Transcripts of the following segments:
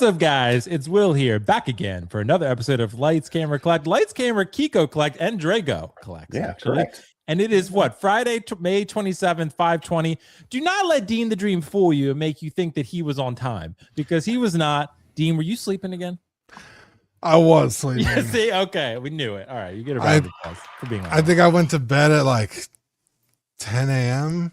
What's up, guys? It's Will here, back again for another episode of Lights, Camera, Collect. Lights, Camera, Kiko Collect, and Drago Collects, actually. Correct. And it is what? Friday, May 27th, 5:20. Do not let Dean the Dream fool you and make you think that he was on time, because he was not. Dean, were you sleeping again? I was sleeping. Yeah, see, okay, we knew it. All right, you get a round of applause for being on. I think I went to bed at like 10 a.m.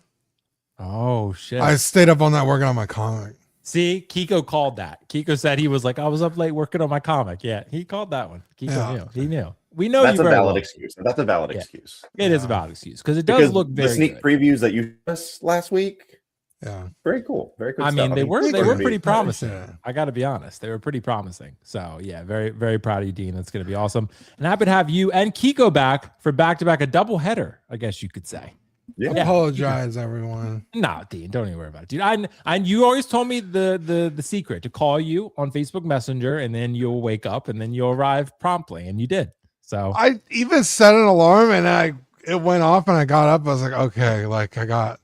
Oh, shit. I stayed up all night working on my comic. See, Kiko called that. Kiko said he was like, I was up late working on my comic. Yeah, he called that one. Kiko knew. He knew. We know that's a valid excuse. That's a valid excuse. It is a valid excuse because it does look very the sneak previews that you just last week. Yeah, very cool. Very cool. I mean, they were pretty promising. I got to be honest, they were pretty promising. So yeah, very very proud of you, Dean. That's going to be awesome, and happy to have you and Kiko back for back to back, a double header, I guess you could say. Yeah. Apologize, everyone. No, Dean, don't even worry about it, dude. And you always told me the secret to call you on Facebook Messenger, and then you'll wake up, and then you'll arrive promptly, and you did. So I even set an alarm, and it went off, and I got up. I was like, okay, like I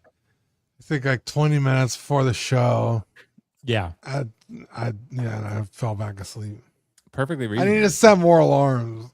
think like 20 minutes before the show. Yeah, and I fell back asleep. Perfectly reasonable. I need to set more alarms.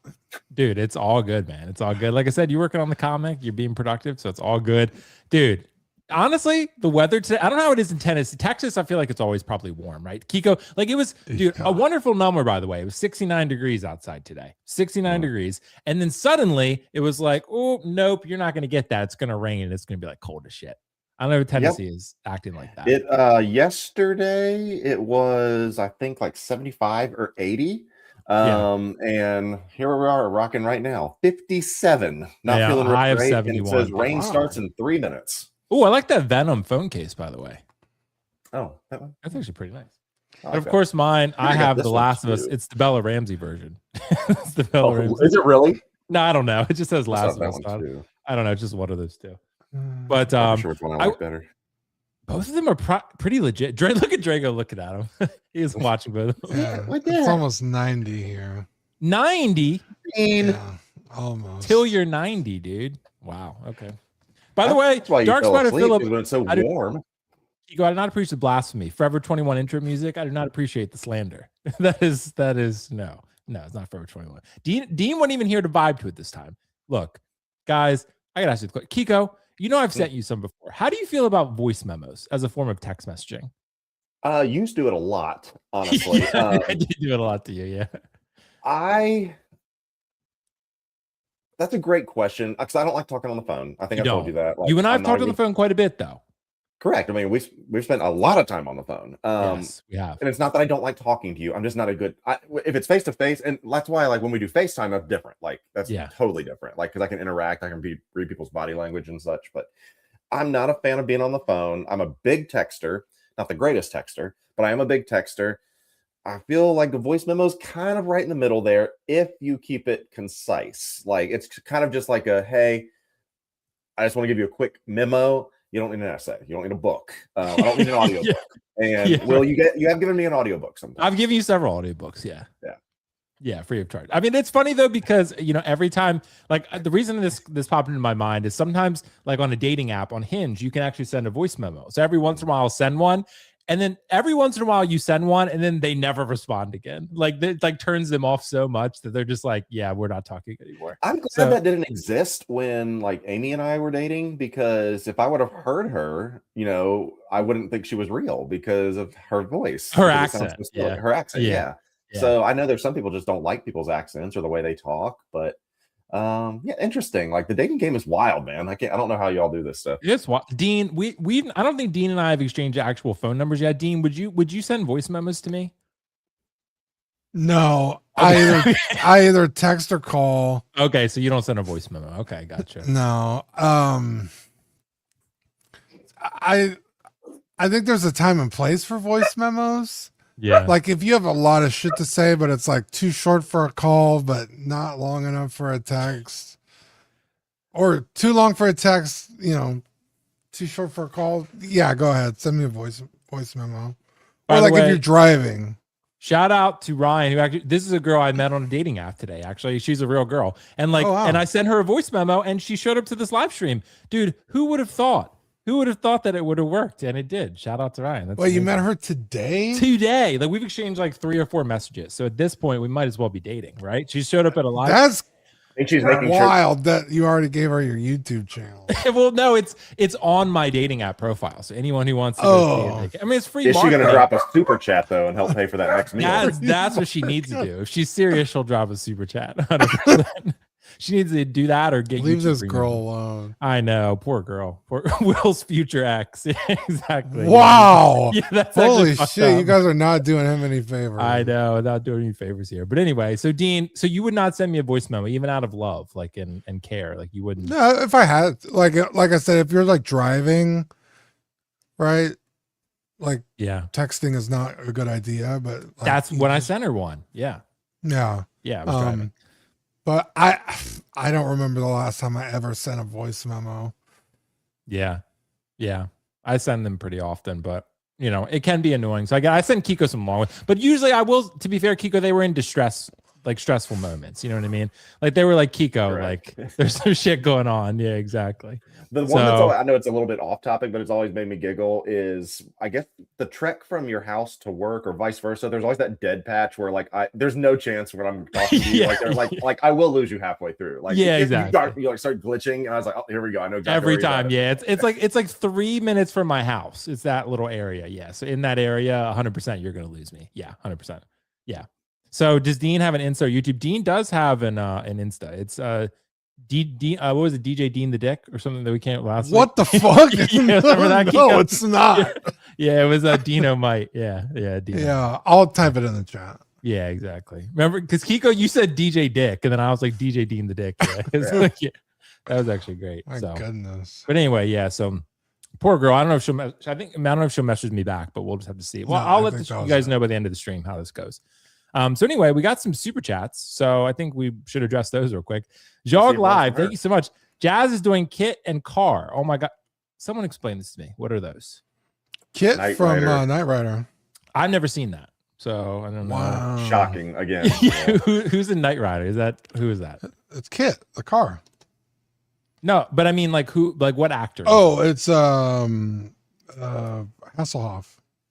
Dude, it's all good, man. It's all good. Like I said, you're working on the comic, you're being productive, so it's all good. Dude, honestly, the weather today, I don't know how it is in Tennessee. Texas, I feel like it's always probably warm, right? Kiko, like it was, dude, a wonderful number, by the way. It was 69 degrees outside today. 69 degrees. And then suddenly it was like, oh, nope, you're not going to get that. It's going to rain and it's going to be like cold as shit. I don't know if Tennessee is acting like that. Yesterday it was, I think, like 75 or 80. And here we are rocking right now, 57. Not feeling high of great. 71. And it says rain starts in 3 minutes. Oh, I like that Venom phone case, by the way. Oh, that one? That's actually pretty nice. But of course, mine, I have The Last of Us. It's the Bella Ramsey version. It's the Bella Ramsey. Is it really? No, I don't know. It just says Last of Us. I don't know. It's just one of those two. But I'm sure which one I like better. Both of them are pretty legit. Look at Drago looking at him. He is watching both. Yeah, it's almost 90 here. 90? Yeah, almost. Till you're 90, dude. Wow. Okay. By the way, Dark Spider Philip, when it's so warm. I do not appreciate the blasphemy. Forever 21 intro music. I do not appreciate the slander. that is no, it's not Forever 21. Dean wasn't even here to vibe to it this time. Look, guys, I gotta ask you the question. Kiko, you know I've sent you some before. How do you feel about voice memos as a form of text messaging? Used to it a lot, honestly. I do it a lot to you, yeah. That's a great question, because I don't like talking on the phone. I think I told you that. Like, you and I have talked on the phone quite a bit, though. Correct. I mean, we've spent a lot of time on the phone. Yes, we have. And it's not that I don't like talking to you. I'm just not a good. If it's face to face, and that's why, like, when we do FaceTime, that's different. Like, that's totally different. Like, because I can interact, I can read people's body language and such. But I'm not a fan of being on the phone. I'm a big texter, not the greatest texter, but I am a big texter. I feel like the voice memo is kind of right in the middle there if you keep it concise. Like, it's kind of just like a, hey, I just want to give you a quick memo. You don't need an essay. You don't need a book. I don't need an audio book. And Will, you have given me an audiobook sometimes. I've given you several audiobooks. Yeah, free of charge. I mean, it's funny though, because every time, like, the reason this popped into my mind is sometimes, like, on a dating app on Hinge, you can actually send a voice memo. So every once in a while I'll send one, and then every once in a while you send one, and then they never respond again. Like, it like turns them off so much that they're just like, yeah, we're not talking anymore. I'm glad that didn't exist when, like, Amy and I were dating, because if I would have heard her, I wouldn't think she was real because of her voice, her accent. Her accent. Yeah. So I know there's some people just don't like people's accents or the way they talk, but interesting. Like, the dating game is wild, man. I don't know how y'all do this stuff. It's wild. Dean, I don't think Dean and I have exchanged actual phone numbers yet. Dean, would you send voice memos to me? No, I either text or call. Okay, so you don't send a voice memo. Okay, gotcha. No. I think there's a time and place for voice memos. Yeah. Like, if you have a lot of shit to say, but it's like too short for a call, but not long enough for a text, or too long for a text, too short for a call. Yeah, go ahead. Send me a voice memo. Or like, if you're driving. Shout out to Ryan, who this is a girl I met on a dating app today. Actually, she's a real girl. And and I sent her a voice memo, and she showed up to this live stream. Dude, who would have thought? Who would have thought that it would have worked? And it did. Shout out to Ryan. That's Well, you amazing. met her today? Today. Like we've exchanged like 3 or 4 messages. So at this point, we might as well be dating, right? She showed up at a live. That's And she's making wild that you already gave her your YouTube channel. Well, no, it's on my dating app profile. So anyone who wants to go see it, I mean, it's free. Is she going to drop a super chat though and help pay for that next meal? That's what she needs to do. If she's serious, she'll drop a super chat. 100%. She needs to do that or get leave YouTube this premium. girl alone. I know, poor girl. Poor Will's future ex. Exactly. Wow. Yeah, that's holy actually shit. You guys are not doing him any favors. I know, not doing any favors here. But anyway, so Dean, so you would not send me a voice memo, even out of love, like and care, like you wouldn't. No, if I had like I said, if you're like driving, right? Like texting is not a good idea, but like, that's when I sent her one. Yeah. Yeah. Yeah. I was driving. But I don't remember the last time I ever sent a voice memo. Yeah. Yeah. I send them pretty often, but you know, it can be annoying. So I send Kiko some long ones. But usually I will, to be fair, Kiko, they were in distress, like stressful moments. You know what I mean? Like they were like, Kiko, Correct. like there's some shit going on. Yeah, exactly. The one that's always, I know it's a little bit off topic, but it's always made me giggle is, I guess, the trek from your house to work or vice versa. There's always that dead patch where like there's no chance when I'm talking to you, like I will lose you halfway through. Like exactly. You start glitching, and I was like, oh, here we go. I know exactly every time. Yeah, it's like 3 minutes from my house. It's that little area. Yeah, so in that area, 100% you're gonna lose me. Yeah, 100%. Yeah. So does Dean have an Insta or YouTube? Dean does have an Insta. It's what was it, DJ Dean the Dick or something that we can't last what week? The fuck? Remember that? No, it's not. Yeah, it was Dino Mite. Yeah, Dino. Yeah, I'll type it in the chat. Yeah, exactly. Remember, because Kiko, you said DJ Dick, and then I was like DJ Dean the Dick. Yeah, that was actually great. My goodness. But anyway, yeah. So poor girl. I don't know if she'll. I don't know if she'll message me back, but we'll just have to see. Well, I'll let you guys know by the end of the stream how this goes. So anyway, we got some super chats. So I think we should address those real quick. Jog Live, thank you so much. Jazz is doing Kit and Car. Oh my God. Someone explain this to me. What are those? Kit from Knight Rider. I've never seen that. So I don't know. Wow. Shocking again. Who's in Knight Rider? Who is that? It's Kit, the car. No, but I mean like who, like what actor? Oh, it's Hasselhoff.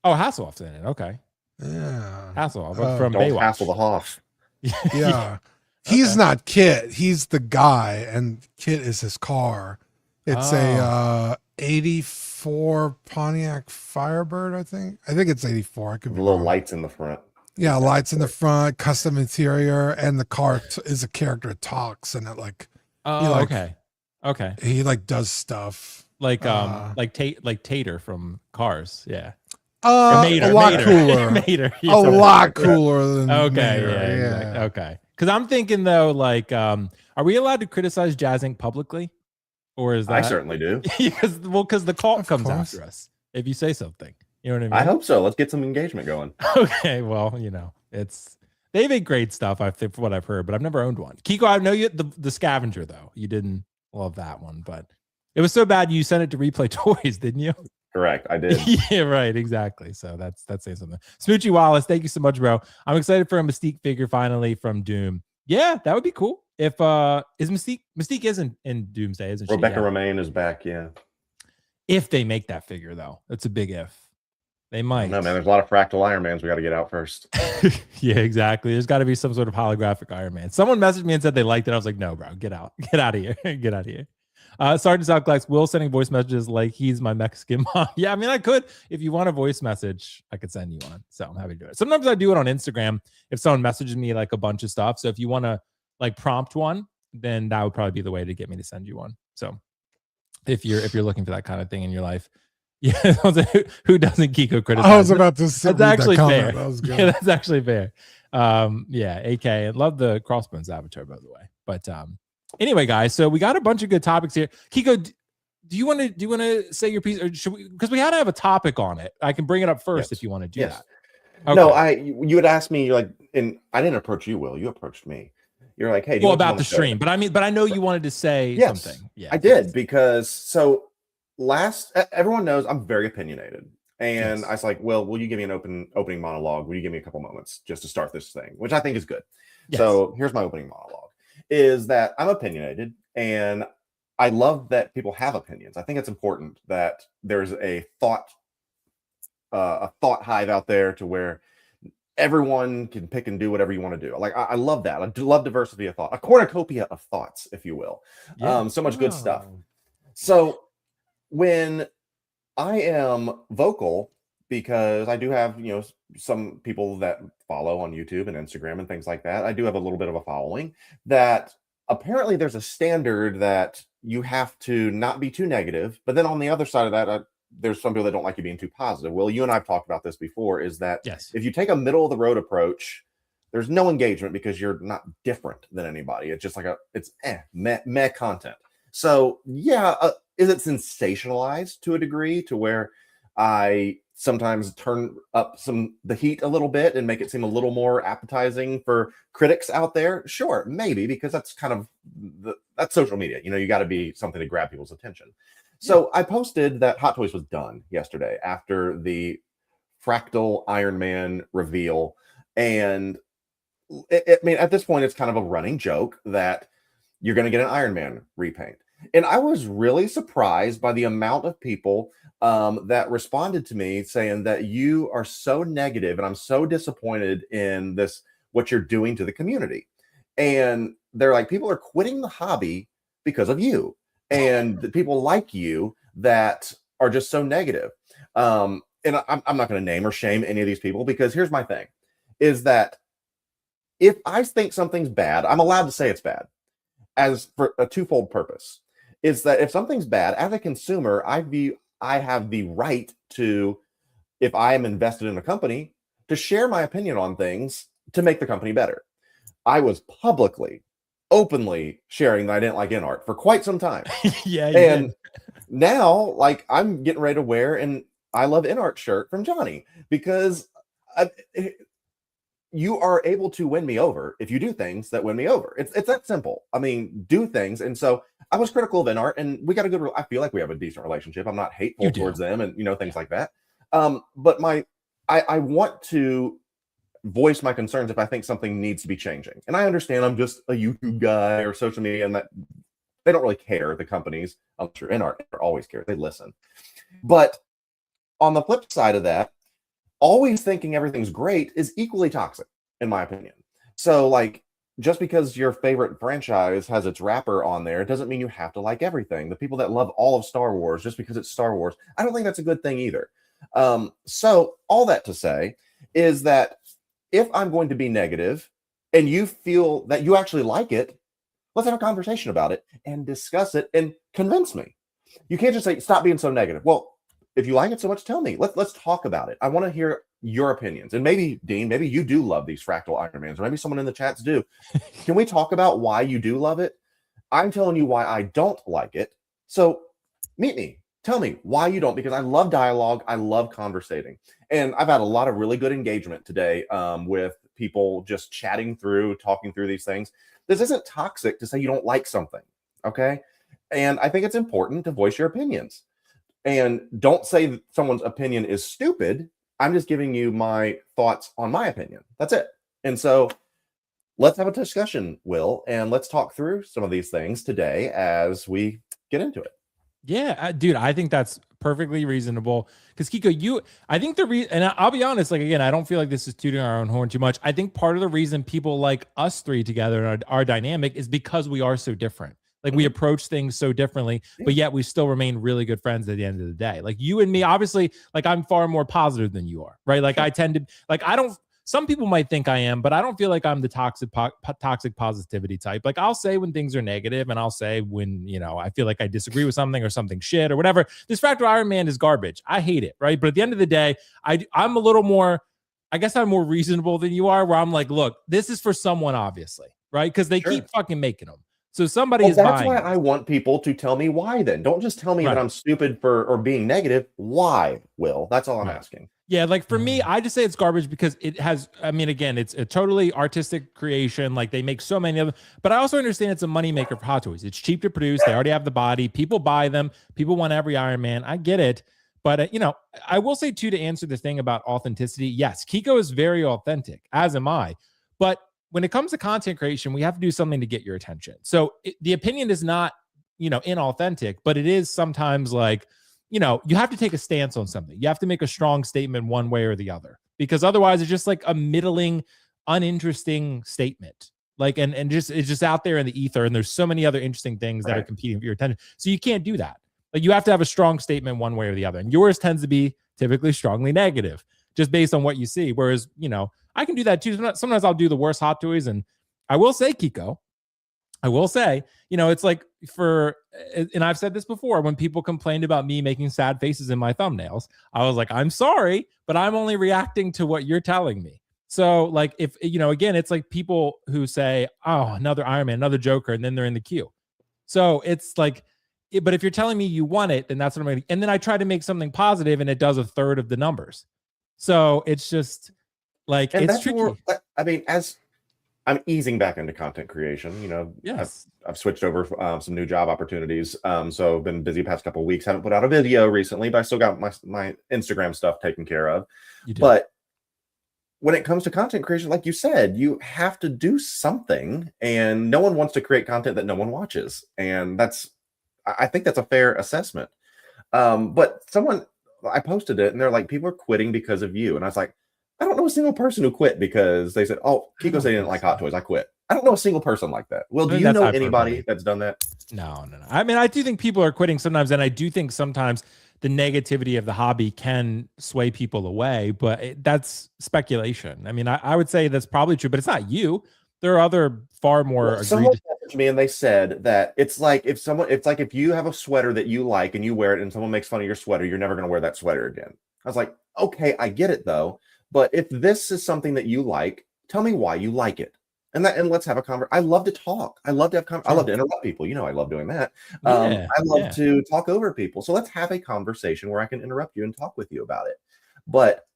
Oh, Hasselhoff's in it. Okay. Yeah. Hasselhoff from don't Baywatch. hassle the Hoff. Yeah. He's not Kit. He's the guy, and Kit is his car. It's a 84 Pontiac Firebird, I think. I think it's 84. I could be little wrong. lights in the front. Yeah, lights in the front, custom interior, and the car is a character that talks, and it like. Oh, okay. Okay. He like does stuff like Tater from Cars. Yeah. A lot cooler. Mater. A lot cooler than okay. Mater. Yeah. Exactly. Okay. Because I'm thinking though, like, are we allowed to criticize Jazz Inc. publicly, or is that? I certainly do. because the cult comes after us if you say something. You know what I mean? I hope so. Let's get some engagement going. Okay. Well, you know, they make great stuff. I think, for what I've heard, but I've never owned one. Kiko, I know you the Scavenger though. You didn't love that one, but it was so bad you sent it to Replay Toys, didn't you? Correct, I did. Yeah, right, exactly. So that's saying something. Smoochie Wallace, thank you so much, bro. I'm excited for a Mystique figure finally from Doom. Yeah, that would be cool. If is Mystique isn't in Doomsday, isn't she? Rebecca Romaine is back, yeah. If they make that figure though, that's a big if. They might. No, man, there's a lot of fractal Iron Mans we got to get out first. Yeah, exactly. There's got to be some sort of holographic Iron Man. Someone messaged me and said they liked it. I was like, no, bro, get out of here. Get out of here. Sergeant Southclax, Will sending voice messages like he's my Mexican mom. Yeah, I mean, I could. If you want a voice message, I could send you one. So I'm happy to do it. Sometimes I do it on Instagram if someone messages me like a bunch of stuff. So if you want to like prompt one, then that would probably be the way to get me to send you one. So if you're looking for that kind of thing in your life, yeah, who doesn't Kiko criticize? I was about to say that's actually fair. That was good. Yeah, that's actually fair. Yeah, AK. I love the Crossbones avatar, by the way. But anyway, guys, so we got a bunch of good topics here. Kiko, do you want to say your piece, or should we? Because we had to have a topic on it. I can bring it up first if you want to do that. Okay. No, you had asked me like, and I didn't approach you, Will. You approached me. You're like, hey, about the stream, but I know you wanted to say something. Yeah, I did because everyone knows I'm very opinionated, and I was like, well, will you give me an opening monologue? Will you give me a couple moments just to start this thing, which I think is good. Yes. So here's my opening monologue: is that I'm opinionated, and I love that people have opinions. I think it's important that there's a thought hive out there to where everyone can pick and do whatever you want to do. Like I love that. I do love diversity of thought, a cornucopia of thoughts, if you will. Yeah. So much good stuff. So when I am vocal, because I do have, some people that follow on YouTube and Instagram and things like that. I do have a little bit of a following that apparently there's a standard that you have to not be too negative. But then on the other side of that, there's some people that don't like you being too positive. Well, you and I have talked about this before, is that if you take a middle of the road approach, there's no engagement because you're not different than anybody. It's just like it's meh content. So yeah, is it sensationalized to a degree to where I sometimes turn up the heat a little bit and make it seem a little more appetizing for critics out there? Sure, maybe, because that's kind of that's social media. You got to be something to grab people's attention. So I posted that Hot Toys was done yesterday after the Fractal Iron Man reveal. And I mean, at this point, it's kind of a running joke that you're going to get an Iron Man repaint. And I was really surprised by the amount of people that responded to me saying that you are so negative and I'm so disappointed in what you're doing to the community. And they're like, people are quitting the hobby because of you. And the people like you that are just so negative. And I'm not going to name or shame any of these people, because here's my thing, is that if I think something's bad, I'm allowed to say it's bad, as for a twofold purpose. Is that if something's bad, as a consumer, I have the right to, if I am invested in a company, to share my opinion on things to make the company better. I was openly sharing that I didn't like InArt for quite some time. And now, like, I'm getting ready to wear an I Love InArt shirt from Johnny, because you are able to win me over if you do things that win me over. It's that simple. I mean, do things. And so I was critical of InArt, and we got I feel like we have a decent relationship. I'm not hateful towards them and, things like that. But I want to voice my concerns if I think something needs to be changing. And I understand I'm just a YouTube guy or social media, and that they don't really care, the companies. I'm sure InArt always cares. They listen. But on the flip side of that, always thinking everything's great is equally toxic, in my opinion. So, like, just because your favorite franchise has its wrapper on there, it doesn't mean you have to like everything. The people that love all of Star Wars just because it's Star Wars, I don't think that's a good thing either. So all that to say is that if I'm going to be negative and you feel that you actually like it, let's have a conversation about it and discuss it and convince me. You can't just say, stop being so negative. Well, if you like it so much, tell me. Let's talk about it. I want to hear your opinions. And maybe, Dean, maybe you do love these Fractal Iron Mans, or maybe someone in the chats do. Can we talk about why you do love it? I'm telling you why I don't like it. So meet me. Tell me why you don't, because I love dialogue. I love conversating. And I've had a lot of really good engagement today with people just chatting through, talking through these things. This isn't toxic to say you don't like something, okay? And I think it's important to voice your opinions. And don't say that someone's opinion is stupid. I'm just giving you my thoughts on my opinion. That's it. And so let's have a discussion, Will, and let's talk through some of these things today as we get into it. Yeah, dude, I think that's perfectly reasonable. Because Kiko, I think and I'll be honest, like, again, I don't feel like this is tooting our own horn too much. I think part of the reason people like us three together and our dynamic is because we are so different. Like, we approach things so differently, but yet we still remain really good friends at the end of the day. Like, you and me, obviously, like, I'm far more positive than you are, right? Like, I tend to, like, some people might think I am, but I don't feel like I'm the toxic positivity type. Like, I'll say when things are negative, and I'll say when, I feel like I disagree with something or something shit or whatever. This Fractal Iron Man is garbage. I hate it, right? But at the end of the day, I'm a little more, I guess I'm more reasonable than you are, where I'm like, look, this is for someone, obviously, right? Because they keep fucking making them. So somebody is buying. That's why I want people to tell me why. Then don't just tell me that I'm stupid or being negative. Why, Will? That's all I'm asking. Yeah, like for me, I just say it's garbage because it has, I mean, again, it's a totally artistic creation. Like, they make so many of them, but I also understand it's a moneymaker for Hot Toys. It's cheap to produce. They already have the body. People buy them. People want every Iron Man. I get it. But, I will say too, to answer the thing about authenticity, yes, Kiko is very authentic, as am I. But when it comes to content creation, we have to do something to get your attention. So the opinion is not inauthentic, but it is sometimes like, you have to take a stance on something. You have to make a strong statement one way or the other, because otherwise it's just like a middling, uninteresting statement. Like, and just, it's just out there in the ether. And there's so many other interesting things that are competing for your attention. So you can't do that. Like, you have to have a strong statement one way or the other. And yours tends to be typically strongly negative, just based on what you see. Whereas, I can do that too. Sometimes I'll do the worst hot toys. And I will say, Kiko, it's like and I've said this before, when people complained about me making sad faces in my thumbnails, I was like, I'm sorry, but I'm only reacting to what you're telling me. So like, if, again, it's like people who say, oh, another Iron Man, another Joker, and then they're in the queue. So it's like, but if you're telling me you want it, then that's what I'm going to, and then I try to make something positive and it does a third of the numbers. So it's just like, and it's tricky. As I'm easing back into content creation, yes, I've switched over some new job opportunities. So I've been busy the past couple of weeks. Haven't put out a video recently, but I still got my Instagram stuff taken care of. But when it comes to content creation, like you said, you have to do something, and no one wants to create content that no one watches. And I think that's a fair assessment. But I posted it and they're like, people are quitting because of you. And I was like, I don't know a single person who quit because they said, oh, Kiko said he didn't like hot toys, I quit. I don't know a single person like that. Well, do you know anybody that's done that? No. I mean, I do think people are quitting sometimes, and I do think sometimes the negativity of the hobby can sway people away, but that's speculation. I mean, I would say that's probably true, but it's not you. There are other far more. Someone messaged me and they said that it's like if you have a sweater that you like and you wear it and someone makes fun of your sweater, you're never going to wear that sweater again. I was like, okay, I get it though. But if this is something that you like, tell me why you like it. And let's have a conversation. I love to talk. I love to have I love to interrupt people. I love doing that. I love to talk over people. So let's have a conversation where I can interrupt you and talk with you about it. But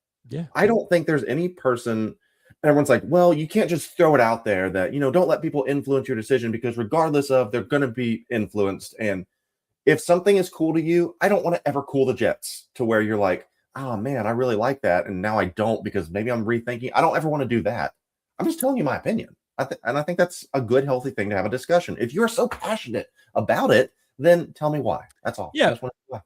I don't think there's any person, everyone's like, well, you can't just throw it out there that, don't let people influence your decision, because regardless of, they're going to be influenced. And if something is cool to you, I don't want to ever cool the jets to where you're like, oh man, I really like that, and now I don't because maybe I'm rethinking. I don't ever want to do that. I'm just telling you my opinion. I think that's a good, healthy thing to have a discussion. If you're so passionate about it, then tell me why. That's all. Yeah.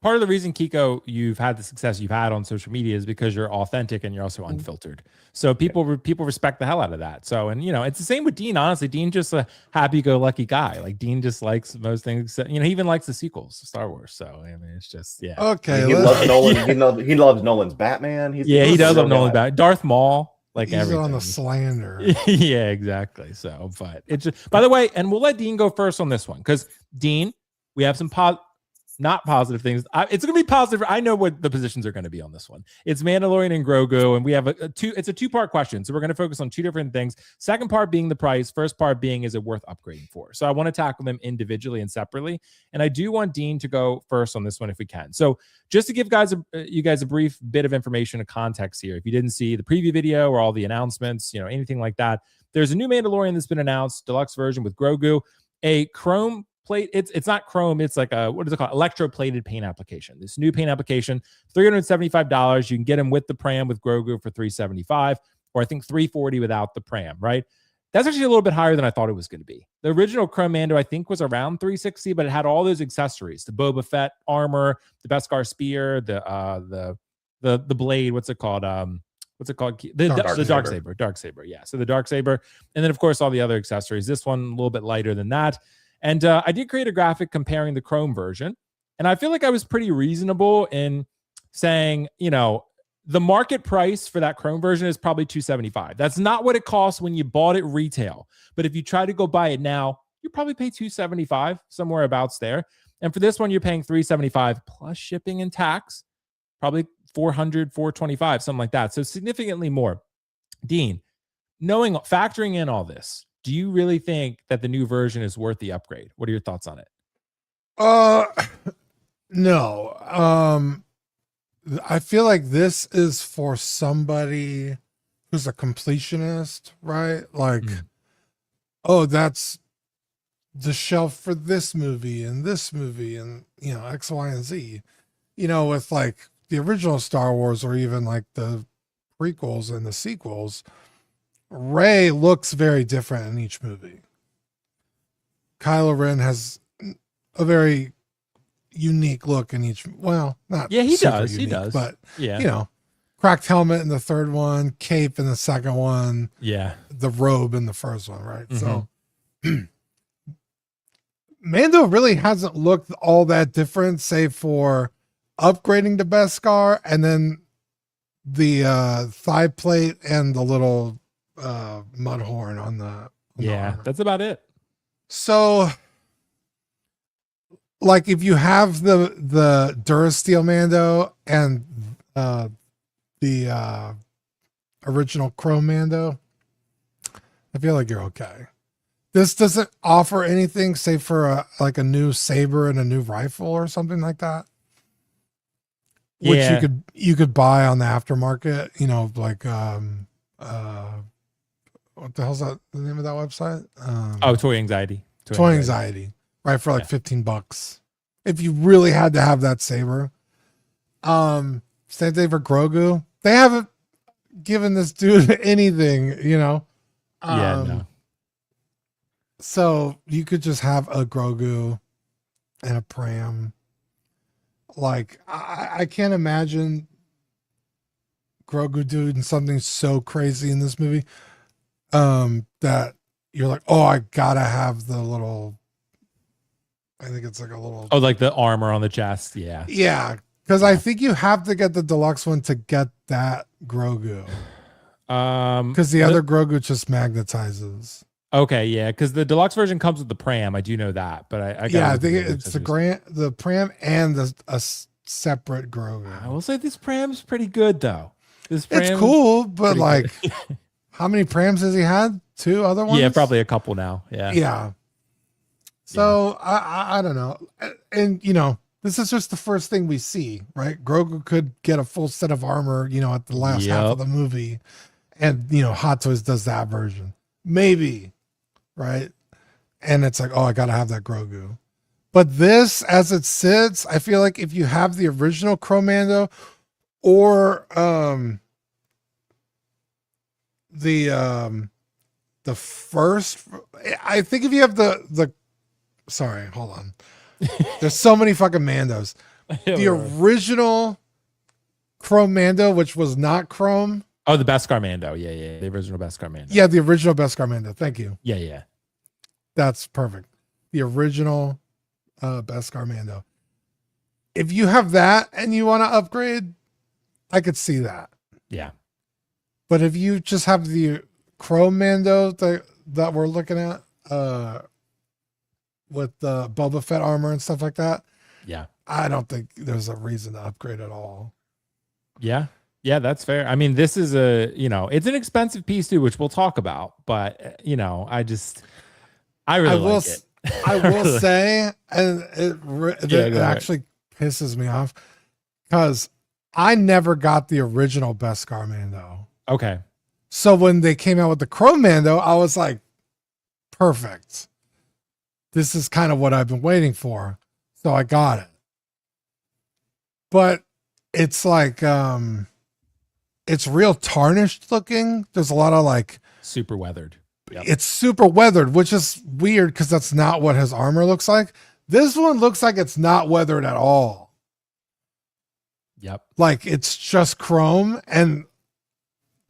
Part of the reason, Kiko, you've had the success you've had on social media is because you're authentic and you're also unfiltered. So people respect the hell out of that. So, and it's the same with Dean. Honestly, Dean just a happy-go-lucky guy. Like, Dean just likes most things. He even likes the sequels to Star Wars. So I mean, it's just okay. He loves Nolan. He loves Nolan's Batman. He does love Nolan's Batman. Darth Maul. Like, he's on the slander. Yeah, exactly. So, but it's just, by the way, and we'll let Dean go first on this one, because Dean, we have some not positive things. It's going to be positive. I know what the positions are going to be on this one. It's Mandalorian and Grogu, and we have it's a two-part question. So we're going to focus on two different things. Second part being the price. First part being, is it worth upgrading for? So I want to tackle them individually and separately. And I do want Dean to go first on this one if we can. So just to give you guys a brief bit of information and context here, if you didn't see the preview video or all the announcements, anything like that, there's a new Mandalorian that's been announced, deluxe version with Grogu, a chrome plate. It's not chrome. It's like a, what is it called? Electroplated paint application. This new paint application, $375. You can get them with the pram with Grogu for $375, or I think $340 without the pram, right? That's actually a little bit higher than I thought it was going to be. The original Chrome Mando, I think, was around $360, but it had all those accessories: the Boba Fett armor, the Beskar spear, the blade. What's it called? The dark saber. Yeah. So the dark saber, and then of course all the other accessories. This one a little bit lighter than that. And I did create a graphic comparing the Chrome version, and I feel like I was pretty reasonable in saying, the market price for that Chrome version is probably $275. That's not what it costs when you bought it retail. But if you try to go buy it now, you probably pay $275, somewhere abouts there. And for this one, you're paying $375 plus shipping and tax, probably $400, $425, something like that. So significantly more. Dean, factoring in all this, do you really think that the new version is worth the upgrade? What are your thoughts on it? No. I feel like this is for somebody who's a completionist, right? Like, oh, that's the shelf for this movie and this movie and, X, Y, and Z. With like the original Star Wars, or even like the prequels and the sequels, Rey looks very different in each movie. Kylo Ren has a very unique look in each. Well, not Yeah, he super does. unique, He does. but Yeah. you know, cracked helmet in the third one, cape in the second one, Yeah. the robe in the first one, right? Mhm. So Mando really hasn't looked all that different, save for upgrading to Beskar and then the thigh plate and the little mud horn on the Yeah, armor. that's about it. So like if you have the Durasteel Mando and the original Chrome Mando, I feel like you're okay. This doesn't offer anything save for like a new saber and a new rifle or something like that. Which Yeah. you could buy on the aftermarket, you know, like what the hell's that the name of that website? Toy Anxiety. Toy Anxiety, right? For like $15. If you really had to have that saber. Same thing for Grogu. They haven't given this dude anything, you know. No. So you could just have a Grogu and a Pram. Like I can't imagine Grogu doing something so crazy in this movie. That you're like, oh, I gotta have the little. I think it's like a little. Oh, like the armor on the chest. Yeah. Yeah, because I think you have to get the deluxe one to get that Grogu. Because the other Grogu just magnetizes. Okay, yeah, because the deluxe version comes with the Pram. I do know that, but I think it's the Pram and a separate Grogu. I will say this Pram's pretty good though. This Pram, it's cool, but like, how many Prams has he had? 2 other ones? Yeah, probably a couple now. Yeah, yeah. So I don't know, and you know, this is just the first thing we see, right? Grogu could get a full set of armor, you know, at the last half of the movie, and you know, Hot Toys does that version, maybe. Right. And it's like, oh, I got to have that Grogu. But this, as it sits, I feel like if you have the original Chromando or the first, I think if you have sorry, hold on. There's so many fucking Mandos. The original Chromando, which was not Chrome. Oh, the Beskar Mando. Yeah. The original Beskar Mando. Yeah, the original Beskar Mando. Thank you. Yeah. That's perfect. The original Beskar Mando. If you have that and you want to upgrade, I could see that. Yeah. But if you just have the Chrome Mando that we're looking at with the Boba Fett armor and stuff like that, yeah, I don't think there's a reason to upgrade at all. Yeah, that's fair. I mean, this is it's an expensive piece too, which we'll talk about. But I really like it. I will say, and it actually pisses me off because I never got the original Beskar Mando. Okay. So when they came out with the Chrome Mando, I was like, perfect. This is kind of what I've been waiting for. So I got it. But it's like, it's real tarnished looking. There's a lot of like super weathered. Yep. It's super weathered, which is weird because that's not what his armor looks like. This one looks like it's not weathered at all. Yep. Like it's just chrome, and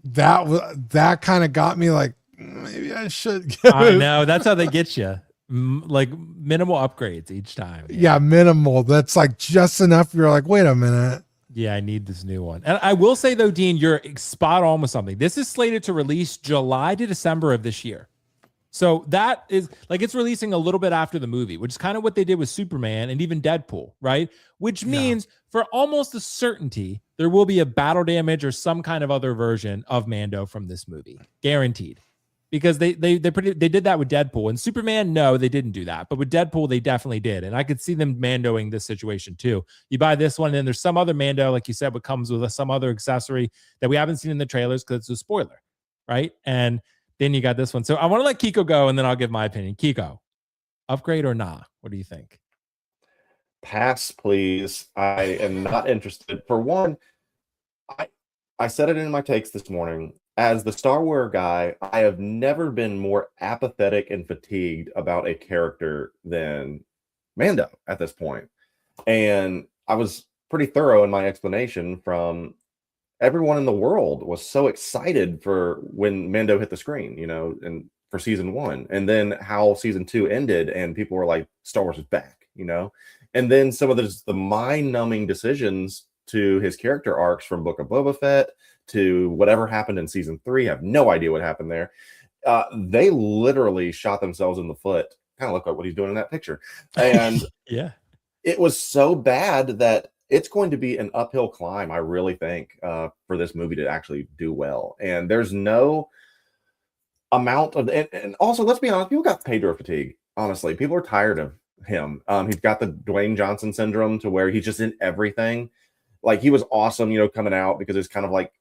that kind of got me like maybe I should. I know that's how they get you. Like minimal upgrades each time. Yeah, minimal. That's like just enough. You're like, wait a minute. Yeah, I need this new one. And I will say though, Dean, you're spot on with something. This is slated to release July to December of this year. So that is like, it's releasing a little bit after the movie, which is kind of what they did with Superman and even Deadpool, right? Which means for almost a certainty, there will be a battle damage or some kind of other version of Mando from this movie. Guaranteed. Because they did that with Deadpool and Superman. No, they didn't do that. But with Deadpool, they definitely did. And I could see them Mandoing this situation too. You buy this one and then there's some other Mando, like you said, what comes with some other accessory that we haven't seen in the trailers because it's a spoiler, right? And then you got this one. So I want to let Kiko go and then I'll give my opinion. Kiko, upgrade or nah? What do you think? Pass, please. I am not interested. For one, I said it in my takes this morning. As the Star Wars guy, I have never been more apathetic and fatigued about a character than Mando at this point. And I was pretty thorough in my explanation. From everyone in the world was so excited for when Mando hit the screen, and for season 1, and then how season 2 ended, and people were like, Star Wars is back, and then some of the mind-numbing decisions to his character arcs from Book of Boba Fett to whatever happened in season 3. I have no idea what happened there. They literally shot themselves in the foot. Kind of look like what he's doing in that picture. And yeah, it was so bad that it's going to be an uphill climb, I really think, for this movie to actually do well. And there's no amount of, and also, let's be honest, people got Pedro fatigue. Honestly, people are tired of him. He's got the Dwayne Johnson syndrome, to where he's just in everything. Like, he was awesome, coming out, because it's kind of like,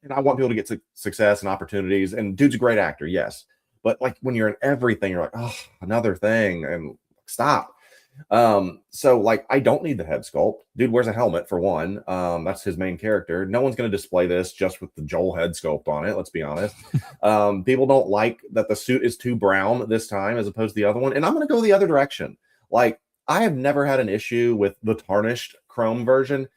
and I want people to get success and opportunities. And dude's a great actor, yes. But like, when you're in everything, you're like, oh, another thing, and stop. So like, I don't need the head sculpt. Dude wears a helmet, for one. That's his main character. No one's going to display this just with the Joel head sculpt on it. Let's be honest. People don't like that the suit is too brown this time as opposed to the other one. And I'm going to go the other direction. Like, I have never had an issue with the tarnished chrome version.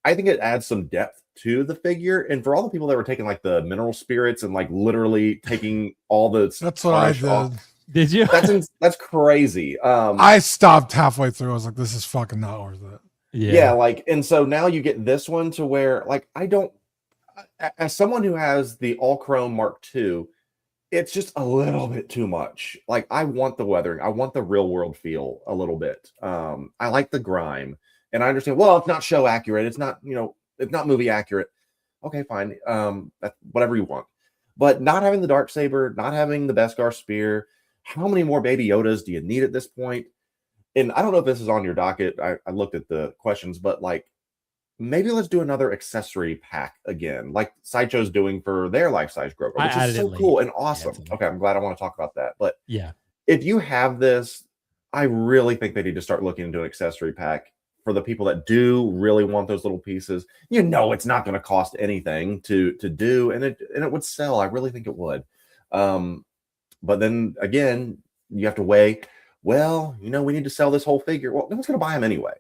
I think it adds some depth to the figure. And for all the people that were taking like the mineral spirits and like literally taking all the That's what I did. off, did you? That's crazy. I stopped halfway through. I was like, this is fucking not worth it. Yeah, like, and so now you get this one to where, like, I don't, as someone who has the all chrome Mark II, it's just a little bit too much. Like, I want the weathering, I want the real world feel a little bit. I like the grime, and I understand, well, it's not show accurate, it's not, it's not movie accurate. Okay, fine. That's whatever you want. But not having the Darksaber, not having the Beskar spear, how many more Baby Yodas do you need at this point? And I don't know if this is on your docket. I looked at the questions, but like, maybe let's do another accessory pack again, like Sideshow's doing for their life-size Grogu, which is so cool and awesome. Okay, I'm glad I want to talk about that. But yeah, if you have this, I really think they need to start looking into an accessory pack for the people that do really want those little pieces. It's not going to cost anything to do, and it would sell. I really think it would. But then again, you have to weigh, well, we need to sell this whole figure. Well, no one's going to buy them anyway.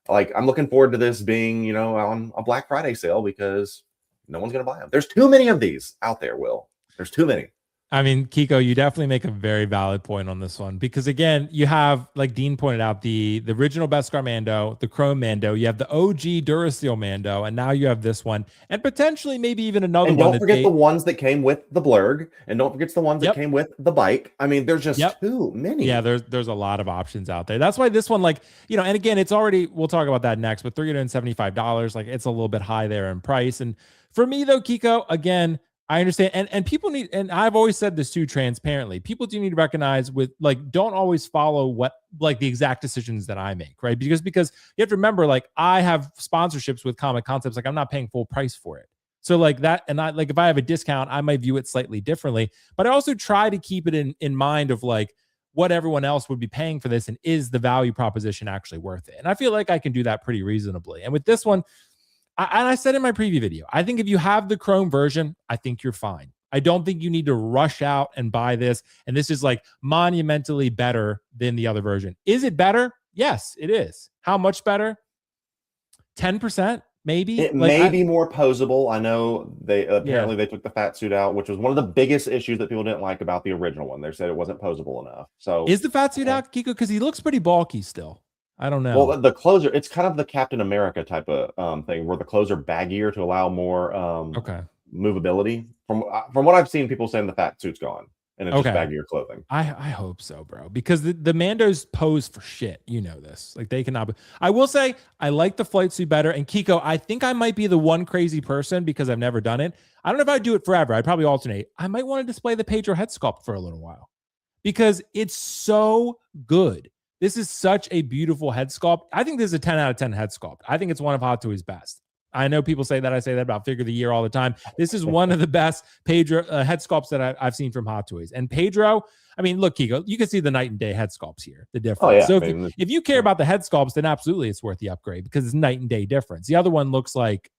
Like, I'm looking forward to this being, on a Black Friday sale, because no one's going to buy them. There's too many of these out there, Will. There's too many. I mean, Kiko, you definitely make a very valid point on this one, because again, you have, like Dean pointed out, the original Beskar Mando, the Chrome Mando, you have the OG Durasteel Mando, and now you have this one, and potentially maybe even another one. And don't forget the ones that came with the Blurg, and don't forget the ones that came with the bike. I mean, there's just too many. Yeah, there's a lot of options out there. That's why this one, like, and again, it's already, we'll talk about that next, but $375, like, it's a little bit high there in price. And for me though, Kiko, again, I understand. And people need, and I've always said this too, transparently, people do need to recognize with, like, don't always follow what, like, the exact decisions that I make, right? Because you have to remember, like, I have sponsorships with Comic Concepts, like, I'm not paying full price for it. So like that, and I, like, if I have a discount, I might view it slightly differently, but I also try to keep it in mind of like what everyone else would be paying for this, and is the value proposition actually worth it? And I feel like I can do that pretty reasonably. And with this one, I said in my preview video, I think if you have the Chrome version, I think you're fine. I don't think you need to rush out and buy this. And this is like monumentally better than the other version. Is it better? Yes, it is. How much better? 10%, maybe. It may be more posable. I know they apparently they took the fat suit out, which was one of the biggest issues that people didn't like about the original one. They said it wasn't posable enough. So is the fat suit out, Kiko? Because he looks pretty bulky still. I don't know. Well, the clothes are, it's kind of the Captain America type of thing, where the clothes are baggier to allow more movability. From what I've seen, people saying the fat suit's gone and it's just baggier clothing. I hope so, bro, because the Mandos pose for shit. You know this. Like, they cannot be. I will say I like the flight suit better. And Kiko, I think I might be the one crazy person, because I've never done it. I don't know if I'd do it forever. I'd probably alternate. I might want to display the Pedro head sculpt for a little while, because it's so good. This is such a beautiful head sculpt. I think this is a 10 out of 10 head sculpt. I think it's one of Hot Toys' best. I know people say that. I say that about Figure of the Year all the time. This is one of the best Pedro head sculpts that I've seen from Hot Toys. And Pedro, I mean, look, Kiko, you can see the night and day head sculpts here, the difference. Oh, yeah, so if you care about the head sculpts, then absolutely it's worth the upgrade, because it's night and day difference. The other one looks like,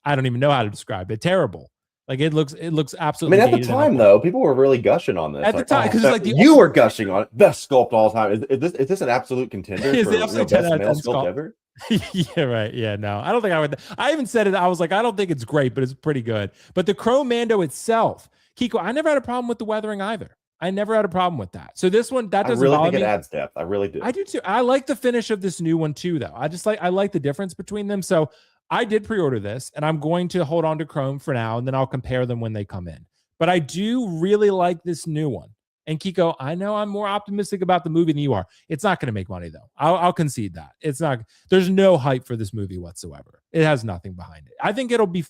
I don't even know how to describe it, terrible. Like it looks I absolutely. mean, at the dated time, though, people were really gushing on this. At the time, because like you were gushing on it. Best sculpt all time. Is this an absolute contender is for best male sculpt ever? Yeah, right. Yeah, no, I don't think I would. I even said it. I was like, I don't think it's great, but it's pretty good. But the Chrome Mando itself, Kiko, I never had a problem with the weathering either. I never had a problem with that. So this one, that doesn't I really bother think me. it adds depth. I really do. I do too. I like the finish of this new one too, though. I like the difference between them. So I did pre-order this, and I'm going to hold on to Chrome for now, and then I'll compare them when they come in. But I do really like this new one. And Kiko, I know I'm more optimistic about the movie than you are. It's not going to make money though. I'll concede that. It's not. There's no hype for this movie whatsoever. It has nothing behind it. I think it'll be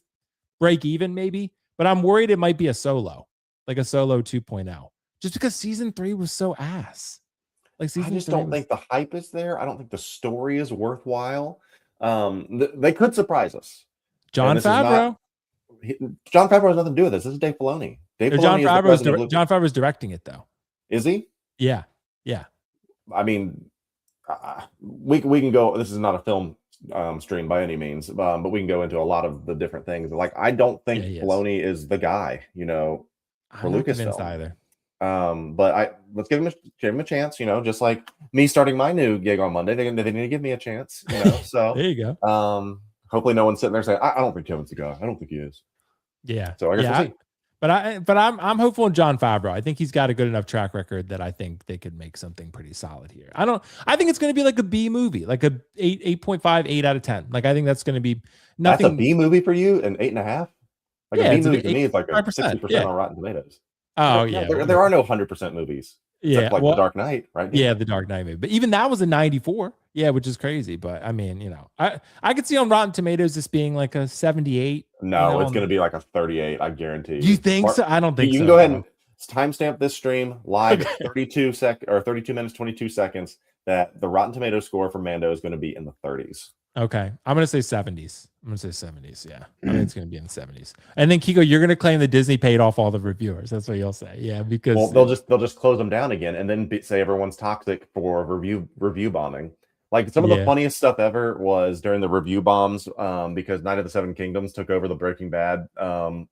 break even maybe, but I'm worried it might be a solo, like a Solo 2.0, just because season 3 was so ass. Like I just don't think the hype is there. I don't think the story is worthwhile. They could surprise us. Jon Favreau. Jon Favreau has nothing to do with this. This is Dave Filoni. Jon Favreau's directing it though. Is he? Yeah. I mean, we can go. This is not a film stream by any means, but we can go into a lot of the different things. Like, I don't think Filoni is the guy, for Lucasfilm either. But let's give him a chance. Just like me starting my new gig on Monday, they need to give me a chance. So there you go. Hopefully, no one's sitting there saying, "I don't think Kevin's the guy. I don't think he is." Yeah. So I guess we'll see. But I'm hopeful in Jon Favreau. I think he's got a good enough track record that I think they could make something pretty solid here. I think it's going to be like a B movie, like a 8.5, 8 out of 10. Like, I think that's going to be nothing. That's a B movie for you, an 8.5. Like, a B movie to me is like a 60% on Rotten Tomatoes. Oh yeah. There are no 100% movies. Yeah, like The Dark Knight, right? Yeah, The Dark Knight movie. But even that was a 94. Yeah, which is crazy. But I mean, I could see on Rotten Tomatoes this being like a 78. No, it's going to be like a 38. I guarantee you. You think so? I don't think so. You can go ahead and timestamp this stream live at 32 minutes 22 seconds. That the Rotten Tomatoes score for Mando is going to be in the 30s. Okay, I'm going to say 70s. Yeah, I think it's going to be in the 70s. And then Kiko, you're going to claim that Disney paid off all the reviewers. That's what you'll say. Yeah, because they'll just close them down again, and then say everyone's toxic for review bombing. Like, some of the funniest stuff ever was during the review bombs, because Night of the Seven Kingdoms took over the Breaking Bad. IMDb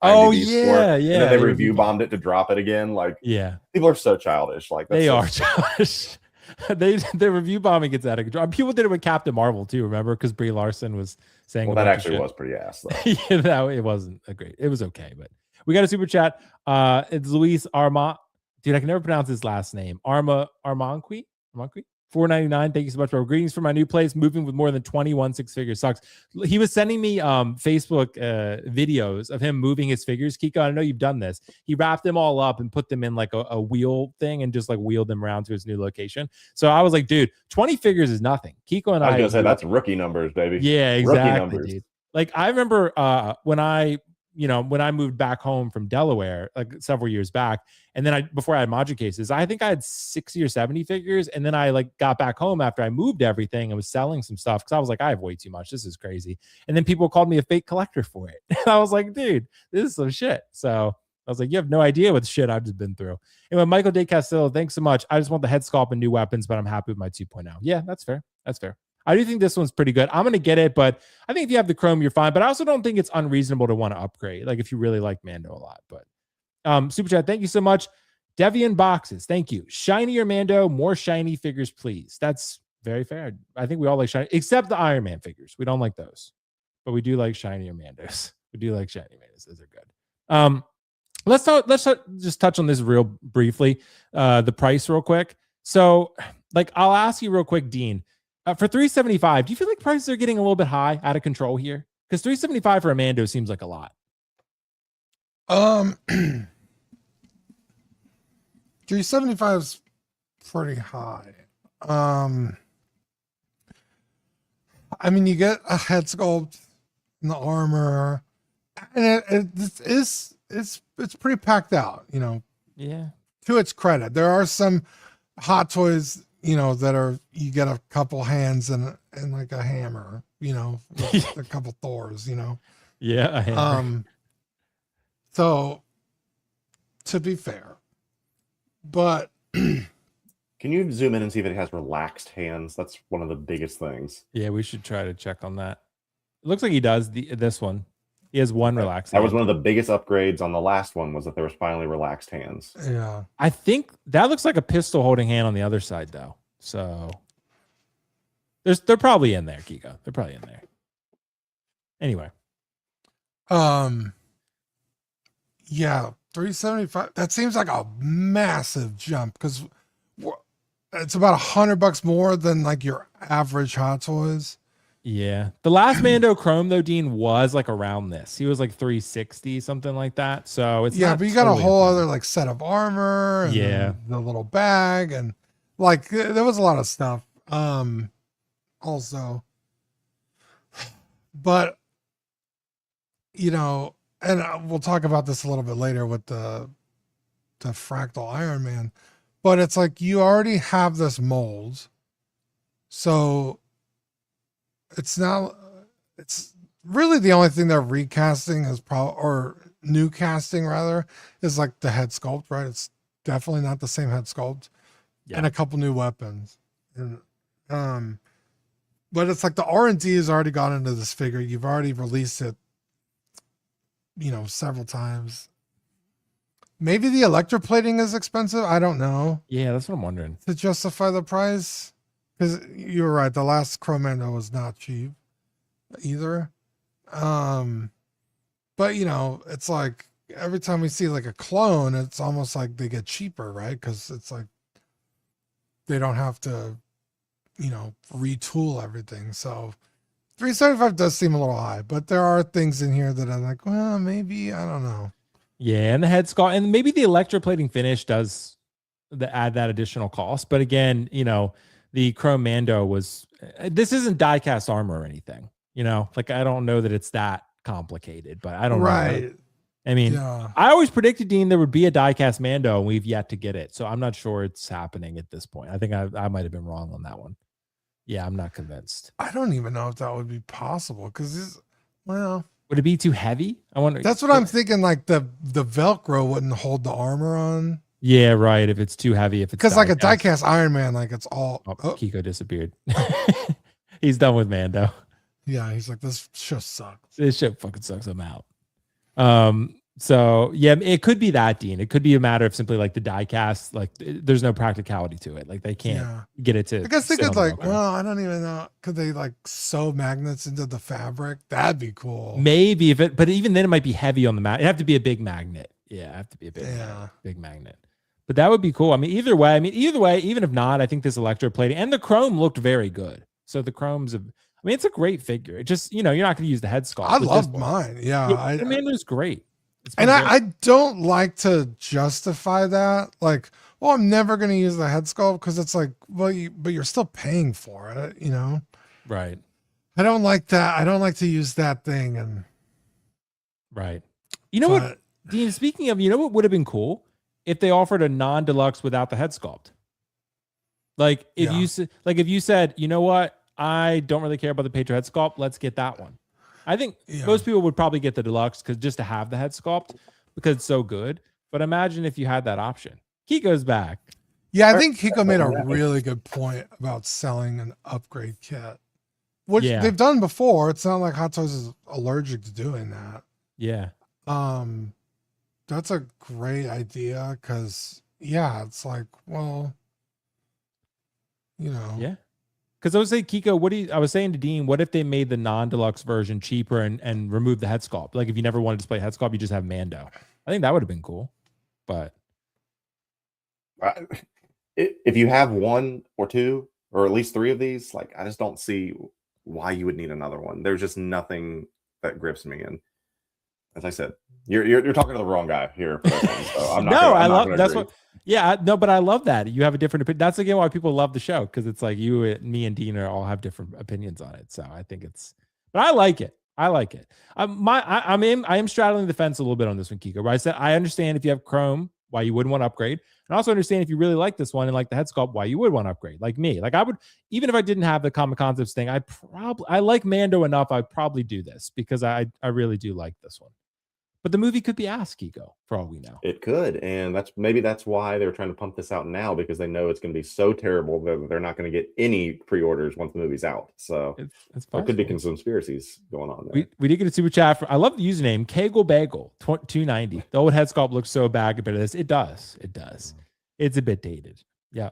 score, and then they review bombed it to drop it again. Like, people are so childish. Like, they are childish. The review bombing gets out of control. People did it with Captain Marvel too, remember? Because Brie Larson was saying, well, that actually was pretty ass though. It wasn't it was okay, but we got a super chat. It's Luis Arma. Dude, I can never pronounce his last name. Armanqui. 4.99. Thank you so much, bro. Greetings from my new place. Moving with more than 21 six-figure sucks. He was sending me Facebook videos of him moving his figures. Kiko, I know you've done this. He wrapped them all up and put them in like a wheel thing and just like wheeled them around to his new location. So I was like, dude, 20 figures is nothing. Kiko and I was gonna say that's rookie numbers, baby. Yeah, exactly, rookie numbers. Dude. Like, I remember when I moved back home from Delaware, like several years back, and then before I had Module cases, I think I had 60 or 70 figures. And then I like got back home after I moved everything and was selling some stuff because I was like, I have way too much. This is crazy. And then people called me a fake collector for it. And I was like, dude, this is some shit. So I was like, you have no idea what shit I've just been through. Anyway, Michael De Castillo, thanks so much. I just want the head sculpt and new weapons, but I'm happy with my 2.0. Yeah, that's fair. I do think this one's pretty good. I'm going to get it, but I think if you have the Chrome, you're fine. But I also don't think it's unreasonable to want to upgrade, like if you really like Mando a lot. But Super Chat, thank you so much. Devian Boxes, thank you. Shinier Mando, more shiny figures, please. That's very fair. I think we all like shiny, except the Iron Man figures. We don't like those, but we do like shinier Mandos. We do like shiny Mandos. Those are good. Let's just touch on this real briefly. The price real quick. So, like, I'll ask you real quick, Dean. For $375, do you feel like prices are getting a little bit high, out of control here? Because $375 for a Mando seems like a lot. 375 is pretty high. I mean, you get a head sculpt and the armor, and it's pretty packed out. Yeah. To its credit, there are some Hot Toys, that you get a couple hands and like a hammer, a couple Thors, Yeah, a hammer. So to be fair, but can you zoom in and see if it has relaxed hands? That's one of the biggest things. Yeah, we should try to check on that. It looks like he does this one. He has one relaxed That hand. was one of the biggest upgrades on the last one, was that there was finally relaxed hands. Yeah. I think that looks like a pistol holding hand on the other side, though. So they're probably in there, Kiko. They're probably in there. Anyway. Yeah, 375. That seems like a massive jump because it's about $100 more than like your average Hot Toys. Yeah. The last Mando Chrome, though, Dean, was like around this. He was like 360, something like that. So it's but you got a whole other like set of armor and the little bag, and like there was a lot of stuff. Also, but you know, and we'll talk about this a little bit later with the fractal Iron Man, but it's like you already have this mold, so it's really the only thing they're recasting is or new casting rather, is like the head sculpt, right? It's definitely not the same head sculpt, and a couple new weapons, and but it's like the R&D has already gone into this figure. You've already released it, several times. Maybe the electroplating is expensive. I don't know. Yeah, that's what I'm wondering. To justify the price. Because you were right. The last Chromando was not cheap either. But, it's like every time we see like a clone, it's almost like they get cheaper, right? Because it's like they don't have to, retool everything. So 375 does seem a little high, but there are things in here that I'm like, well, maybe, I don't know. Yeah, and the head sculpt, and maybe the electroplating finish does add that additional cost. But again, the Chrome Mando this isn't die-cast armor or anything, like I don't know that it's that complicated, but I don't know. I mean, I always predicted, Dean, there would be a die-cast Mando, and we've yet to get it. So I'm not sure it's happening at this point. I think I might have been wrong on that one. Yeah, I'm not convinced. I don't even know if that would be possible because would it be too heavy? I wonder. That's what I'm thinking. Like the Velcro wouldn't hold the armor on. Yeah, right. If it's too heavy, if it's because like a die-cast Iron Man, like it's all. Kiko disappeared. He's done with Mando. Yeah, he's like, this show sucks. This shit fucking sucks. I'm out. So yeah, it could be that, Dean. It could be a matter of simply like the die cast, like there's no practicality to it. Like they can't get it to. I guess they could like, well, I don't even know. Could they like sew magnets into the fabric? That'd be cool. Maybe but even then it might be heavy on the magnet. It'd have to be a big magnet. Yeah, it'd have to be a big magnet. But that would be cool. I mean, either way, even if not, I think this electroplating and the chrome looked very good. So the chrome's it's a great figure. It just, you're not going to use the head sculpt. I love mine. Yeah. Commander's great. And I don't like to justify that. Like, well, I'm never going to use the head sculpt because it's like, well, but you're still paying for it, Right. I don't like that. I don't like to use that thing. And right. What, Dean, speaking of, what would have been cool if they offered a non-deluxe without the head sculpt? Like if you said, you know what? I don't really care about the Patriot head sculpt. Let's get that one. I think most people would probably get the deluxe because just to have the head sculpt because it's so good. But imagine if you had that option. Kiko's back. Yeah, I think Kiko made a really good point about selling an upgrade kit, which they've done before. It's not like Hot Toys is allergic to doing that. Yeah. That's a great idea because it's like, well, Yeah. Because I was saying, Kiko, I was saying to Dean, what if they made the non-deluxe version cheaper and remove the head sculpt? Like if you never wanted to display head sculpt, you just have Mando. I think that would have been cool. But if you have one or two or at least three of these, like I just don't see why you would need another one. There's just nothing that grips me. And as I said, you're talking to the wrong guy here. For this one, so I'm not that's what. Yeah, no, but I love that you have a different opinion. That's again why people love the show because it's like you, me, and Dean all have different opinions on it. So I think but I like it. I am straddling the fence a little bit on this one, Kiko. Where I said I understand if you have Chrome, why you wouldn't want to upgrade, and also understand if you really like this one and like the head sculpt, why you would want to upgrade. Like me, like I would, even if I didn't have the Common Concepts thing, I like Mando enough. I'd probably do this because I really do like this one. But the movie could be ass, Kiko, for all we know. It could, and that's why they're trying to pump this out now, because they know it's going to be so terrible that they're not going to get any pre-orders once the movie's out. So it's there could be conspiracies going on there. We did get a super chat for, I love the username Kegel Bagel 290. The old head sculpt looks so bad compared to this. It does. It's a bit dated. Yeah.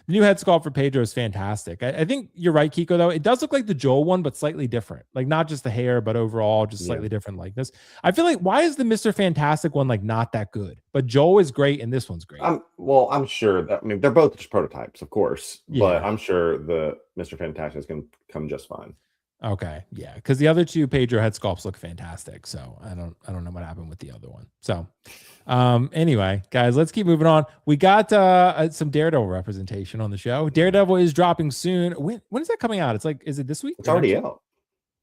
The new head sculpt for Pedro is fantastic. I think you're right, Kiko, though. It does look like the Joel one, but slightly different. Like not just the hair, but overall just slightly different likeness. I feel like, why is the Mr. Fantastic one like not that good? But Joel is great and this one's great. I'm sure that, I mean, they're both just prototypes, of course, but I'm sure the Mr. Fantastic is going to come just fine. Okay, yeah, because the other two Pedro head sculpts look fantastic. So I don't know what happened with the other one. So anyway, guys, let's keep moving on. We got some Daredevil representation on the show. Daredevil is dropping soon. When is that coming out? It's like, is it this week? It's already out.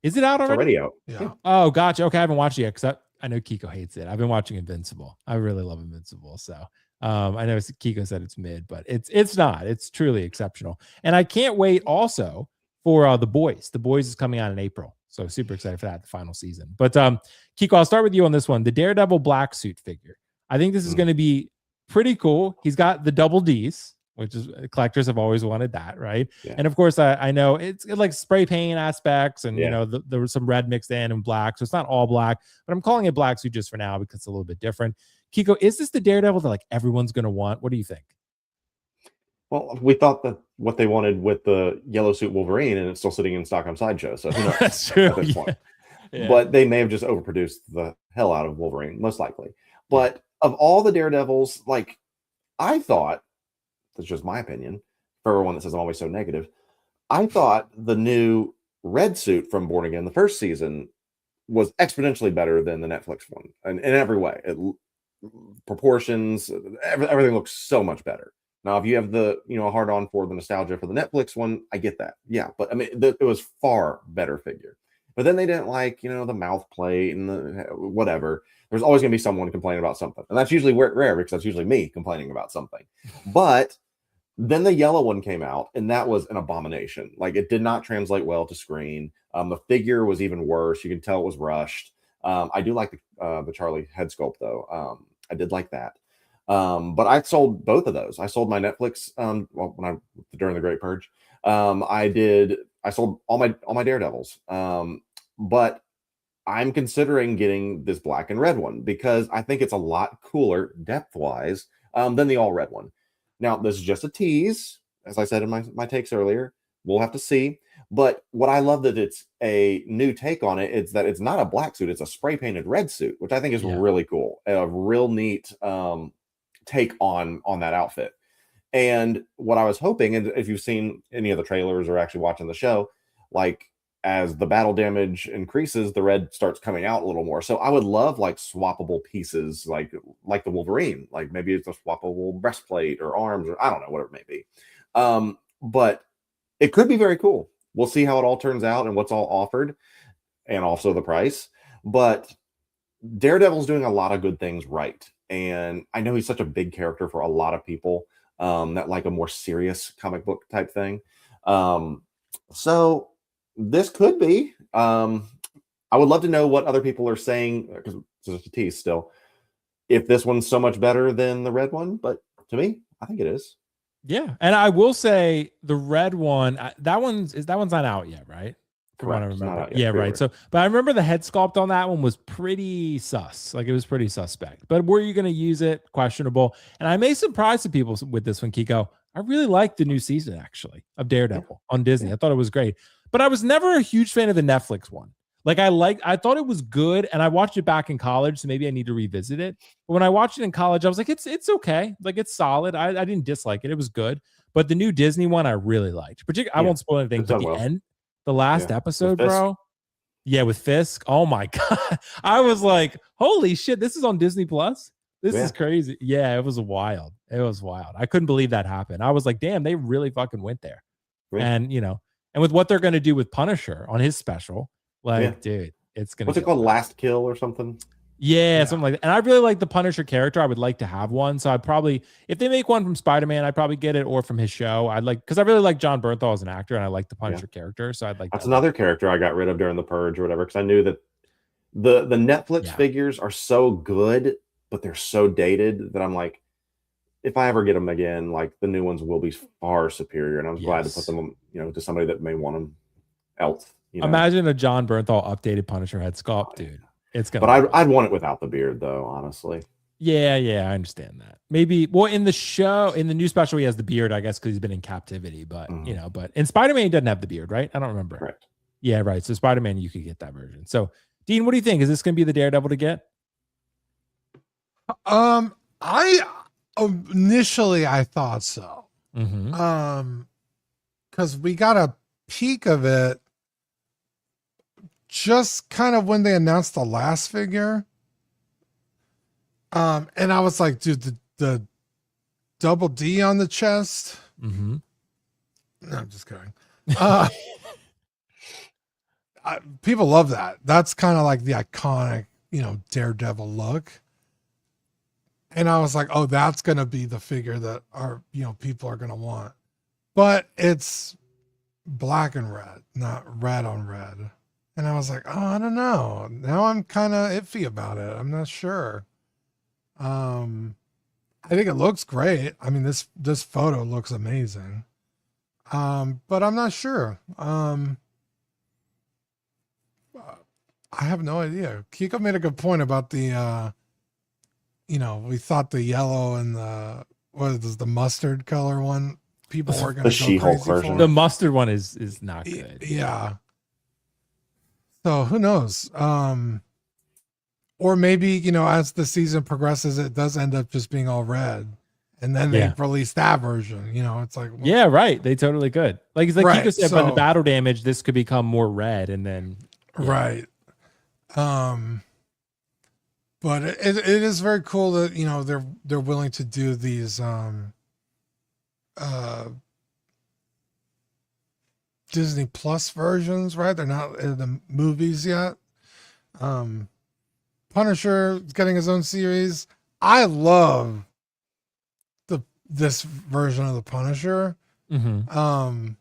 Is it out already? It's already out. Yeah. Oh, gotcha. Okay, I haven't watched it yet because I know Kiko hates it. I've been watching Invincible. I really love Invincible. So I know Kiko said it's mid, but it's not. It's truly exceptional. And I can't wait also for The Boys. The Boys is coming out in April. So super excited for that, the final season. But Kiko, I'll start with you on this one. The Daredevil black suit figure. I think this is going to be pretty cool. He's got the double Ds, which is collectors have always wanted that, right? Yeah. And of course, I know it's like spray paint aspects, and you know there was some red mixed in and black, so it's not all black. But I'm calling it black suit just for now because it's a little bit different. Kiko, is this the Daredevil that like everyone's going to want? What do you think? Well, we thought that what they wanted with the yellow suit Wolverine, and it's still sitting in stock on Sideshow. So who knows? That's true. At this point. But they may have just overproduced the hell out of Wolverine, most likely. But of all the Daredevils, like I thought, that's just my opinion, for everyone that says I'm always so negative, I thought the new red suit from Born Again, the first season, was exponentially better than the Netflix one, and in every way. Proportions, everything looks so much better. Now, if you have the, hard on for the nostalgia for the Netflix one, I get that. Yeah, but I mean, it was far better figure. But then they didn't like, the mouth plate and the whatever. There's always going to be someone complaining about something. And that's usually rare because that's usually me complaining about something. But then the yellow one came out, and that was an abomination. Like, it did not translate well to screen. The figure was even worse. You can tell it was rushed. I do like the Charlie head sculpt, though. I did like that. But I sold both of those. I sold my Netflix during the Great Purge. I sold all my Daredevils. But I'm considering getting this black and red one because I think it's a lot cooler depth-wise than the all red one. Now, this is just a tease, as I said in my takes earlier. We'll have to see. But what I love that it's a new take on it is that it's not a black suit, it's a spray painted red suit, which I think is really cool. A real neat take on that outfit. And what I was hoping, and if you've seen any of the trailers or actually watching the show, like as the battle damage increases, the red starts coming out a little more. So I would love like swappable pieces, like the Wolverine, like maybe it's a swappable breastplate or arms, or I don't know, whatever it may be. But it could be very cool. We'll see how it all turns out and what's all offered, and also the price. But Daredevil's doing a lot of good things right. And I know he's such a big character for a lot of people that like a more serious comic book type thing. So this could be. I would love to know what other people are saying, because it's just a tease still, if this one's so much better than the red one. But to me, I think it is. Yeah, and I will say the red one, that one's not out yet, right? From what I remember. Yeah, right. So, but I remember the head sculpt on that one was pretty sus. Like, it was pretty suspect. But were you going to use it? Questionable. And I may surprise some people with this one, Kiko. I really liked the new season, actually, of Daredevil on Disney. I thought it was great. But I was never a huge fan of the Netflix one. Like, I thought it was good, and I watched it back in college, so maybe I need to revisit it. But when I watched it in college, I was like, it's okay. Like, it's solid. I didn't dislike it. It was good. But the new Disney one, I really liked. Particularly, I won't spoil anything, but the last episode, bro. Yeah, with Fisk. Oh my God. I was like, holy shit, this is on Disney Plus. This is crazy. Yeah, it was wild. It was wild. I couldn't believe that happened. I was like, damn, they really fucking went there. Really? And and with what they're going to do with Punisher on his special, like, dude, it's going to. What's it called? Last Kill or something? Yeah, something like that. And I really like the Punisher character. I would like to have one. So I'd probably, if they make one from Spider-Man, I'd probably get it, or from his show. Because I really like John Bernthal as an actor, and I like the Punisher character. So I'd like that's another character I got rid of during the Purge or whatever, because I knew that The Netflix figures are so good, but they're so dated that I'm like, if I ever get them again, like the new ones will be far superior, and I'm glad to put them, to somebody that may want them else. Imagine a John Bernthal updated Punisher head sculpt, dude. It's gonna. But I'd want it without the beard, though. Honestly. Yeah, I understand that. Maybe, well, in the new special, he has the beard, I guess, because he's been in captivity. But but in Spider-Man, he doesn't have the beard, right? I don't remember. Correct. Yeah, right. So Spider-Man, you could get that version. So, Dean, what do you think? Is this going to be the Daredevil to get? I initially I thought so. Because we got a peek of it just kind of when they announced the last figure. And I was like, dude, the double D on the chest. No, I'm just kidding. People love that. That's kind of like the iconic, Daredevil look. And I was like, oh, that's going to be the figure that people are going to want. But it's black and red, not red on red. And I was like, oh, I don't know. Now I'm kind of iffy about it. I'm not sure. I think it looks great. I mean, this photo looks amazing. But I'm not sure. I have no idea. Kiko made a good point about the, we thought the yellow and the mustard color one, people were going to go She-Hulk crazy version. for. The mustard one is not good. Yeah. So who knows? Or maybe, as the season progresses, it does end up just being all red. And then they release that version. It's like, well, yeah, right. They totally could. Like Kiko said, so, but the battle damage, this could become more red, and then right. But it is very cool that they're willing to do these Disney Plus versions, right? They're not in the movies yet. Punisher is getting his own series. I love this version of the Punisher. I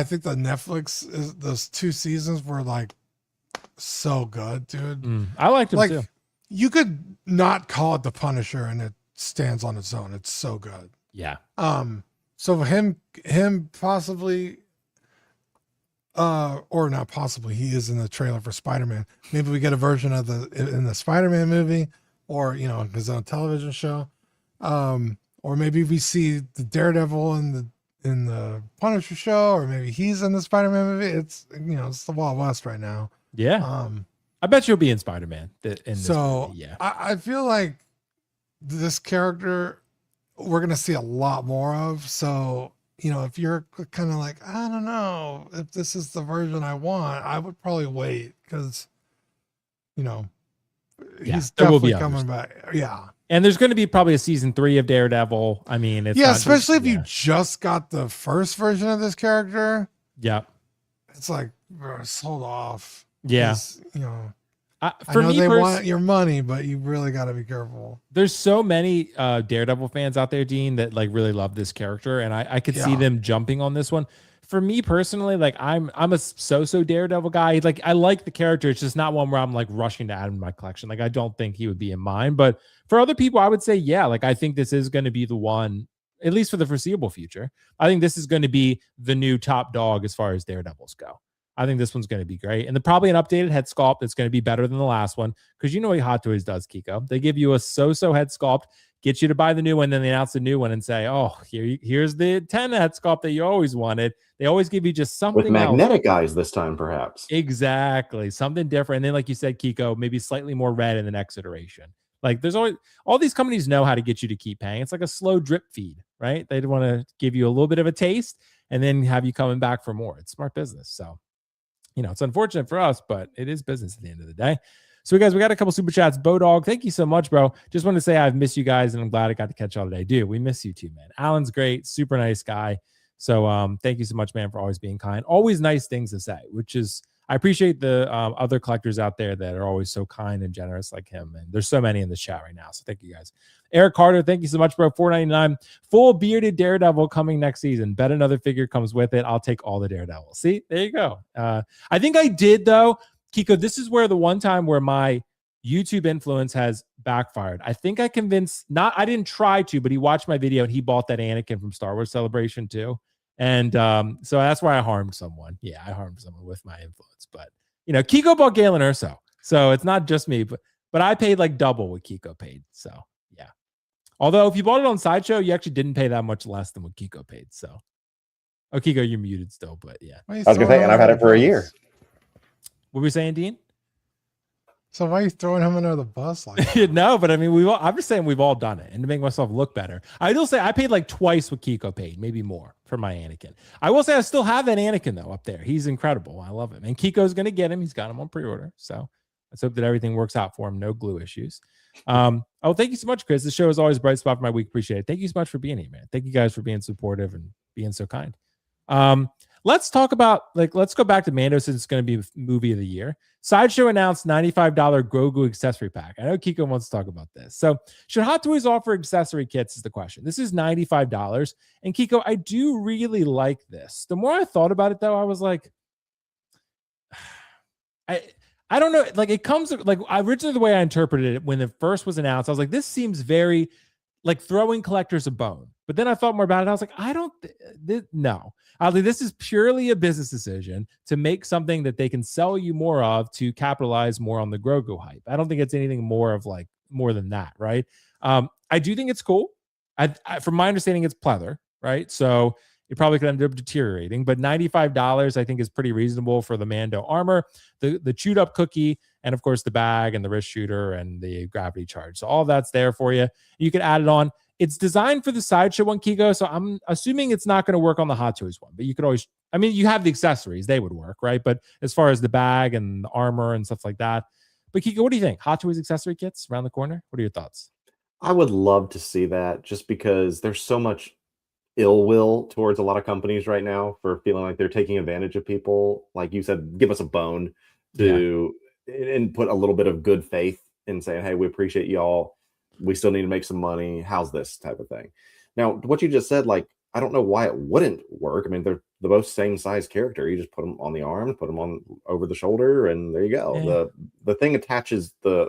think the Netflix those 2 seasons were like so good, dude. I liked him too. You could not call it the Punisher and it stands on its own. It's so good. Yeah. So him possibly, or not possibly, he is in the trailer for Spider-Man. Maybe we get a version of in the Spider-Man movie, or his own television show. Or maybe we see the Daredevil in the Punisher show, or maybe he's in the Spider-Man movie. It's it's the Wild West right now. Yeah. I bet you'll be in Spider-Man. Yeah. I feel like this character we're gonna see a lot more of. So if you're kind of like, I don't know if this is the version I want, I would probably wait because he's definitely coming back. Yeah. And there's going to be probably a season 3 of Daredevil. I mean, it's especially if you just got the first version of this character. Yeah. It's like, hold off. Yeah. For me, they want your money, but you really got to be careful. There's so many Daredevil fans out there, Dean, that like really love this character, and I could see them jumping on this one. For me personally, like I'm a so Daredevil guy. Like I like the character. It's just not one where I'm like rushing to add him to my collection. Like I don't think he would be in mine. But for other people, I would say, yeah, like I think this is going to be the one, at least for the foreseeable future. I think this is going to be the new top dog as far as Daredevils go. I think this one's going to be great. And probably an updated head sculpt that's going to be better than the last one. Because what Hot Toys does, Kiko. They give you a so head sculpt, get you to buy the new one, then they announce the new one and say, oh, here's the 10 head sculpt that you always wanted. They always give you just something with magnetic eyes this time, perhaps. Exactly. Something different. And then, like you said, Kiko, maybe slightly more red in the next iteration. Like there's always, all these companies know how to get you to keep paying. It's like a slow drip feed, right? They want to give you a little bit of a taste and then have you coming back for more. It's smart business. So, it's unfortunate for us, but it is business at the end of the day. So, guys, we got a couple super chats. Bodog, thank you so much, bro. Just wanted to say I've missed you guys, and I'm glad I got to catch y'all today. Dude, we miss you too, man. Alan's great, super nice guy. So, thank you so much, man, for always being kind. Always nice things to say, which is, I appreciate the other collectors out there that are always so kind and generous like him. And there's so many in the chat right now. So thank you guys. Eric Carter, thank you so much, bro. $4.99. Full bearded Daredevil coming next season. Bet another figure comes with it. I'll take all the Daredevil. See, there you go. I think I did, though. Kiko, this is where the one time where my YouTube influence has backfired. I think I convinced, I didn't try to, but he watched my video and he bought that Anakin from Star Wars Celebration too. And so that's why I harmed someone. Yeah, I harmed someone with my influence. But, Kiko bought Galen Urso. So it's not just me, but I paid like double what Kiko paid. So, yeah. Although if you bought it on Sideshow, you actually didn't pay that much less than what Kiko paid. So, Kiko, you're muted still, but yeah. I was going to say, and I've had it for a year. What were we saying, Dean? So why are you throwing him under the bus like that? No, but I mean, I'm just saying we've all done it, and to make myself look better. I will say I paid like twice what Kiko paid, maybe more, for my Anakin. I will say I still have that Anakin though up there. He's incredible. I love him, and Kiko's going to get him. He's got him on pre-order, so let's hope that everything works out for him. No glue issues. Oh, thank you so much, Chris. The show is always a bright spot for my week. Appreciate it. Thank you so much for being here, man. Thank you guys for being supportive and being so kind. Let's talk about, let's go back to Mando since it's going to be movie of the year. Sideshow announced $95 Grogu accessory pack. I know Kiko wants to talk about this. So should Hot Toys offer accessory kits is the question. This is $95. And Kiko, I do really like this. The more I thought about it though, I was like, I don't know. Like it comes like originally the way I interpreted it when it first was announced, I was like, this seems very like throwing collectors a bone. But then I thought more about it. I was like, no. This is purely a business decision to make something that they can sell you more of to capitalize more on the Grogu hype. I don't think it's anything more than that, right? I do think it's cool. From my understanding, it's pleather, right? So it probably could end up deteriorating, but $95 I think is pretty reasonable for the Mando armor, the chewed up cookie, and of course the bag and the wrist shooter and the gravity charge. So all that's there for you. You can add it on. It's designed for the Sideshow one, Kiko, so I'm assuming it's not going to work on the Hot Toys one, but you could always, you have the accessories, they would work, right? But as far as the bag and the armor and stuff like that. But Kiko, what do you think? Hot Toys accessory kits around the corner? What are your thoughts? I would love to see that just because there's so much ill will towards a lot of companies right now for feeling like they're taking advantage of people. Like you said, give us a bone and put a little bit of good faith in saying, hey, we appreciate y'all. We still need to make some money. How's this type of thing? Now, what you just said, like, I don't know why it wouldn't work. I mean, they're the both same size character. You just put them on the arm, put them on over the shoulder, and there you go. Yeah. The thing attaches the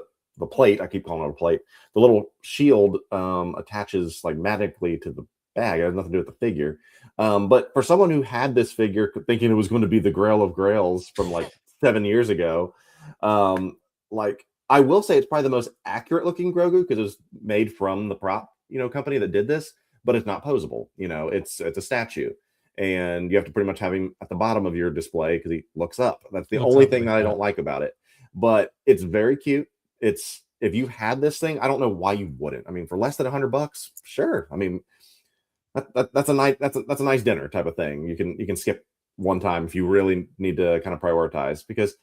plate. I keep calling it a plate. The little shield attaches like magically to the bag. It has nothing to do with the figure. But for someone who had this figure thinking it was going to be the Grail of Grails from like 7 years ago, I will say it's probably the most accurate looking Grogu because it was made from the prop, company that did this, but it's not posable. It's a statue, and you have to pretty much have him at the bottom of your display because he looks up. That's the only thing that I don't like about it. But it's very cute. If you had this thing, I don't know why you wouldn't. I mean, for less than $100, sure. I mean, that's a nice dinner type of thing. You can skip one time if you really need to kind of prioritize because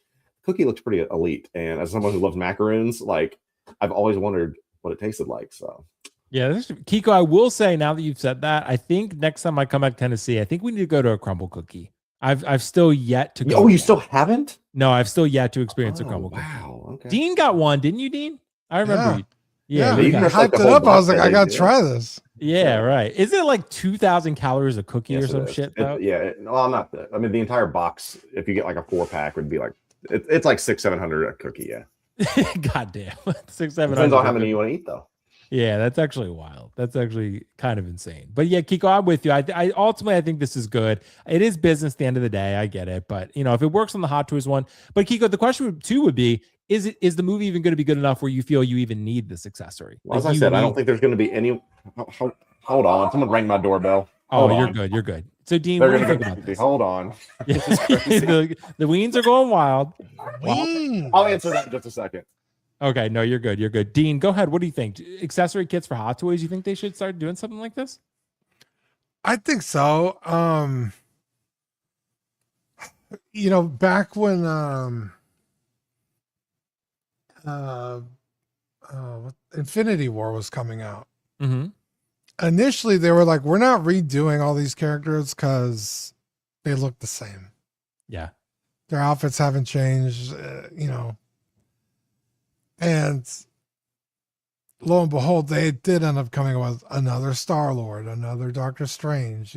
cookie looks pretty elite, and as someone who loves macaroons, like I've always wondered what it tasted like. So yeah, Kiko, I will say now that you've said that, I think next time I come back to Tennessee, I think we need to go to a crumble cookie. I've still yet to go. Oh, you still haven't? No, I've still yet to experience a crumble cookie. Wow. Okay. Dean got one, didn't you, Dean? I remember. Yeah, you hyped it up. I was like, I gotta try this. Yeah, right. Is it like 2,000 calories a cookie or some shit? Well, not that. I mean, the entire box, if you get like a 4-pack, would be like it's like 600-700 a cookie. Yeah. God damn. 600-700. Depends on how many you want to eat, though. Yeah, that's actually wild. That's actually kind of insane. But yeah, Kiko, I'm with you. I ultimately think this is good. It is business at the end of the day. I get it. But if it works on the Hot Toys one. But Kiko, the question too would be, is the movie even going to be good enough where you feel you even need this accessory? Well, as I said, I don't think there's going to be any. Hold on. Someone rang my doorbell. You're good. You're good. So Dean, what do you think about this? Hold on. The weens are going wild. I'll answer that in just a second. Okay, no, you're good. You're good. Dean, go ahead. What do you think? Accessory kits for Hot Toys, you think they should start doing something like this? I think so. Back when Infinity War was coming out. Mm-hmm. Initially, they were like, we're not redoing all these characters because they look the same. Yeah. Their outfits haven't changed, And lo and behold, they did end up coming with another Star-Lord, another Doctor Strange,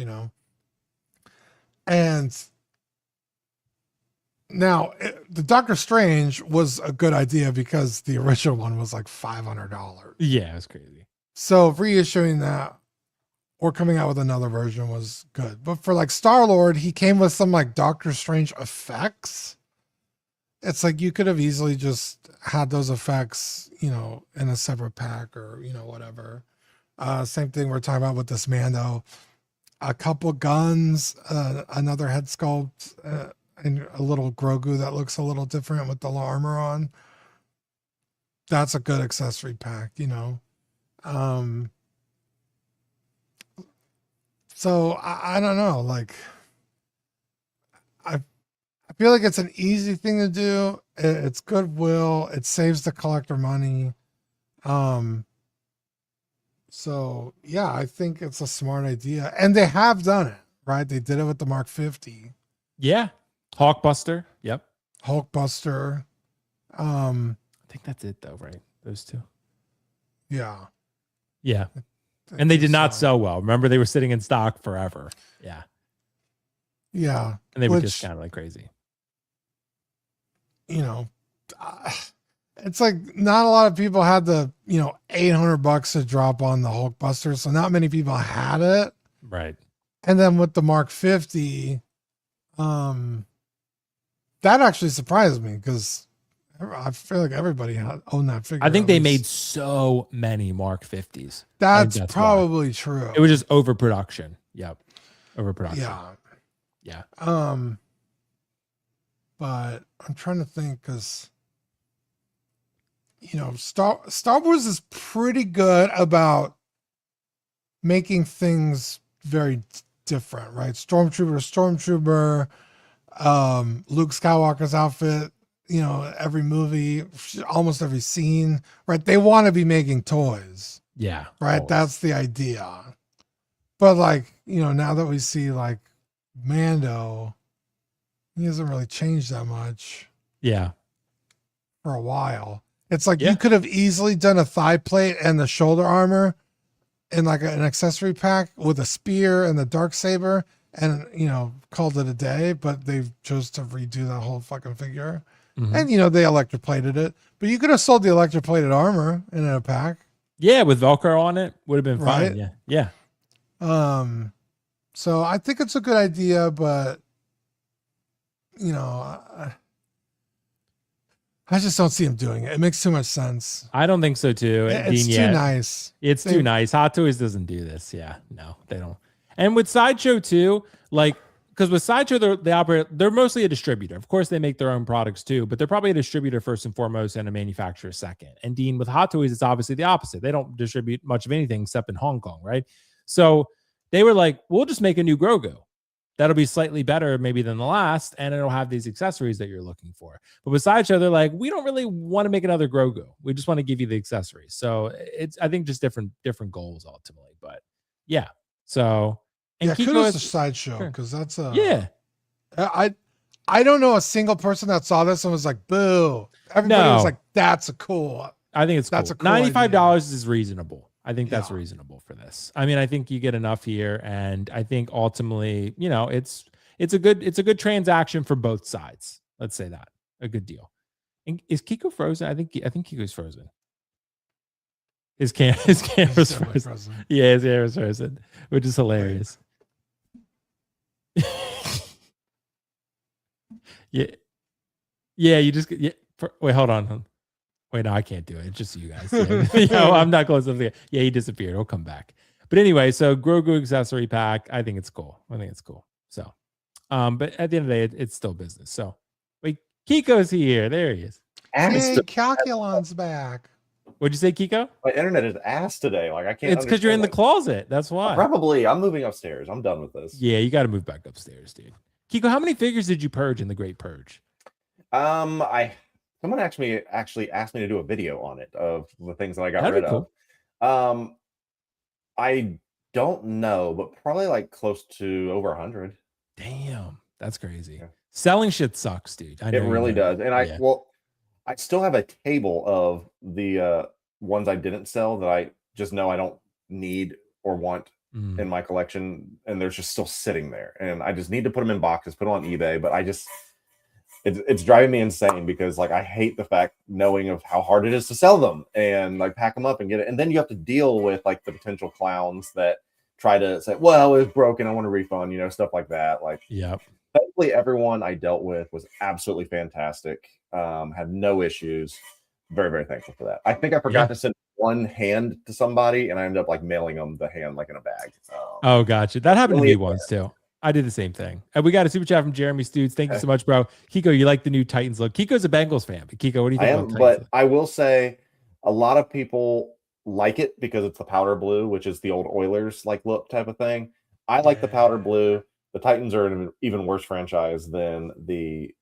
And Now, the Doctor Strange was a good idea because the original one was like $500. Yeah, it was crazy. So reissuing that or coming out with another version was good. But for like Star-Lord, he came with some like Doctor Strange effects. It's like you could have easily just had those effects, you know, in a separate pack or, you know, whatever. Same thing we're talking about with this Mando. A couple guns, another head sculpt, and a little Grogu that looks a little different with the armor on. That's a good accessory pack, you know. So I don't know, like I feel like it's an easy thing to do. It's goodwill. It saves the collector money. So yeah, I think it's a smart idea, and they have done it, right? They did it with the Mark 50. Yeah, Hulkbuster. Yep, Hulkbuster. I think that's it though, right? Those two. Yeah. Yeah. And they did not sell well. Remember, they were sitting in stock forever. Yeah. Yeah. And they were discounted like crazy. You know, it's like not a lot of people had the, you know, $800 to drop on the Hulkbuster. So not many people had it. Right. And then with the Mark 50, that actually surprised me because I feel like everybody owned that figure. I think they made so many Mark 50s. That's probably true. It was just overproduction. Yep. Overproduction. Yeah. Yeah. But I'm trying to think because, you know, Star Wars is pretty good about making things very different, right? Stormtrooper, Luke Skywalker's outfit, you know, every movie, almost every scene, right? They want to be making toys. Yeah. Right. Always. That's the idea. But like, you know, now that we see like Mando, he hasn't really changed that much. Yeah. For a while. It's like you could have easily done a thigh plate and the shoulder armor in like an accessory pack with a spear and the Darksaber and, you know, called it a day, but they chose to redo that whole fucking figure. Mm-hmm. And, you know, they electroplated it, but you could have sold the electroplated armor in a pack. Yeah. With Velcro on it would have been right? fine. Yeah. Yeah. So I think it's a good idea, but, you know, I just don't see him doing it. It makes too much sense. I don't think so too. It's too nice. It's too nice. Hot Toys doesn't do this. Yeah, no, they don't. And with Sideshow too, like, because with Sideshow, they're mostly a distributor. Of course, they make their own products too, but they're probably a distributor first and foremost and a manufacturer second. And Dean, with Hot Toys, it's obviously the opposite. They don't distribute much of anything except in Hong Kong, right? So they were like, we'll just make a new Grogu. That'll be slightly better maybe than the last, and it'll have these accessories that you're looking for. But with Sideshow, they're like, we don't really want to make another Grogu. We just want to give you the accessories. So it's, I think, just different goals ultimately. But yeah, so and kudos to Sideshow because that's a I don't know a single person that saw this and was like, boo. Everybody was like, that's a cool. I think it's that's cool. A cool $95 idea. is reasonable. I think that's reasonable for this. I mean, I think you get enough here, and I think ultimately, you know, it's a good transaction for both sides. Let's say that. A good deal. And is Kiko frozen? I think Kiko's frozen. His camera's frozen. Yeah, his camera's frozen, which is hilarious. Yeah. You just wait, hold on. Wait, no, I can't do it. It's just you guys. Yeah. I'm not close enough. Yeah, he disappeared. He'll come back. But anyway, so Grogu accessory pack. I think it's cool. So, but at the end of the day, it's still business. So, wait, Kiko's here. There he is. Hey, Calculon's back. What'd you say, Kiko? My internet is ass today. Like I can't. It's because you're in the closet. That's why. Probably. I'm moving upstairs. I'm done with this. Yeah, you got to move back upstairs, dude. Kiko, how many figures did you purge in the Great Purge? Someone actually asked me to do a video on it of the things that I got rid of. I don't know, but probably like close to over 100. Damn, that's crazy. Yeah. Selling shit sucks, dude. I know it really does. And I still have a table of the ones I didn't sell that I just know I don't need or want in my collection, and they're just still sitting there. And I just need to put them in boxes, put them on eBay. But it's driving me insane because like I hate the fact knowing of how hard it is to sell them and like pack them up and get it, and then you have to deal with like the potential clowns that try to say, well, it was broken, I want a refund, you know, stuff like that. Like, Yep. thankfully everyone I dealt with was absolutely fantastic, had no issues. Very, very thankful for that. I think I forgot to send one hand to somebody and I ended up like mailing them the hand like in a bag. Oh, gotcha. That happened really to me once too. I did the same thing. And we got a super chat from Jeremy Stoots. Thank you so much, bro. Kiko, you like the new Titans look. Kiko's a Bengals fan, but Kiko, what do you think I am, about Titans but look? I will say a lot of people like it because it's the powder blue, which is the old Oilers like look type of thing. I like the powder blue. The Titans are an even worse franchise than the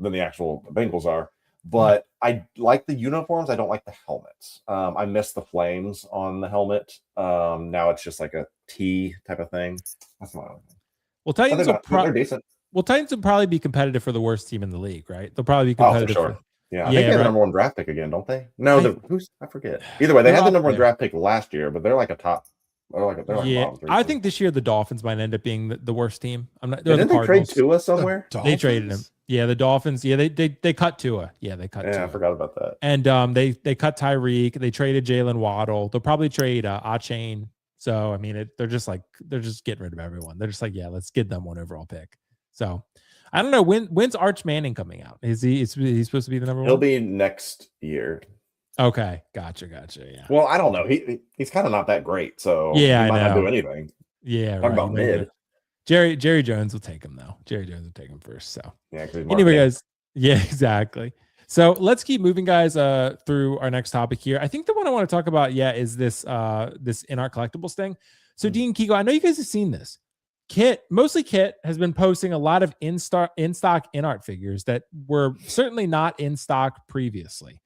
actual Bengals are. But I like the uniforms. I don't like the helmets. I miss the flames on the helmet. Now it's just like a T type of thing. That's my only thing. Well, Titans they're decent. Well, Titans will probably be competitive for the worst team in the league, right? They'll probably be competitive. Oh, for sure. Yeah, I think they have the number one draft pick again, don't they? No, I forget. Either way, they had the number one draft pick last year, but they're like a top. They're like bottom three. I think this year the Dolphins might end up being the worst team. I'm not. Didn't they trade Tua somewhere? They traded him. Yeah, the Dolphins. Yeah, they cut Tua. Yeah, they cut. Tua. I forgot about that. And they cut Tyreek. They traded Jalen Waddle. They'll probably trade Achane. So I mean, they're just getting rid of everyone. They're just like, yeah, let's get them one overall pick. So I don't know when's Arch Manning coming out. Is he's supposed to be the number one? He'll be next year. Okay, gotcha. Yeah. Well, I don't know. He's kind of not that great, so yeah, he might not do anything. Yeah, talk about mid. Jerry Jones will take him though. Jerry Jones will take him first. So yeah. Anyway, guys. Yeah, exactly. So let's keep moving, guys. Through our next topic here. I think the one I want to talk about, is this InArt collectibles thing. So Dean, Kiko, I know you guys have seen this. Mostly Kit has been posting a lot of in-stock InArt figures that were certainly not in stock previously.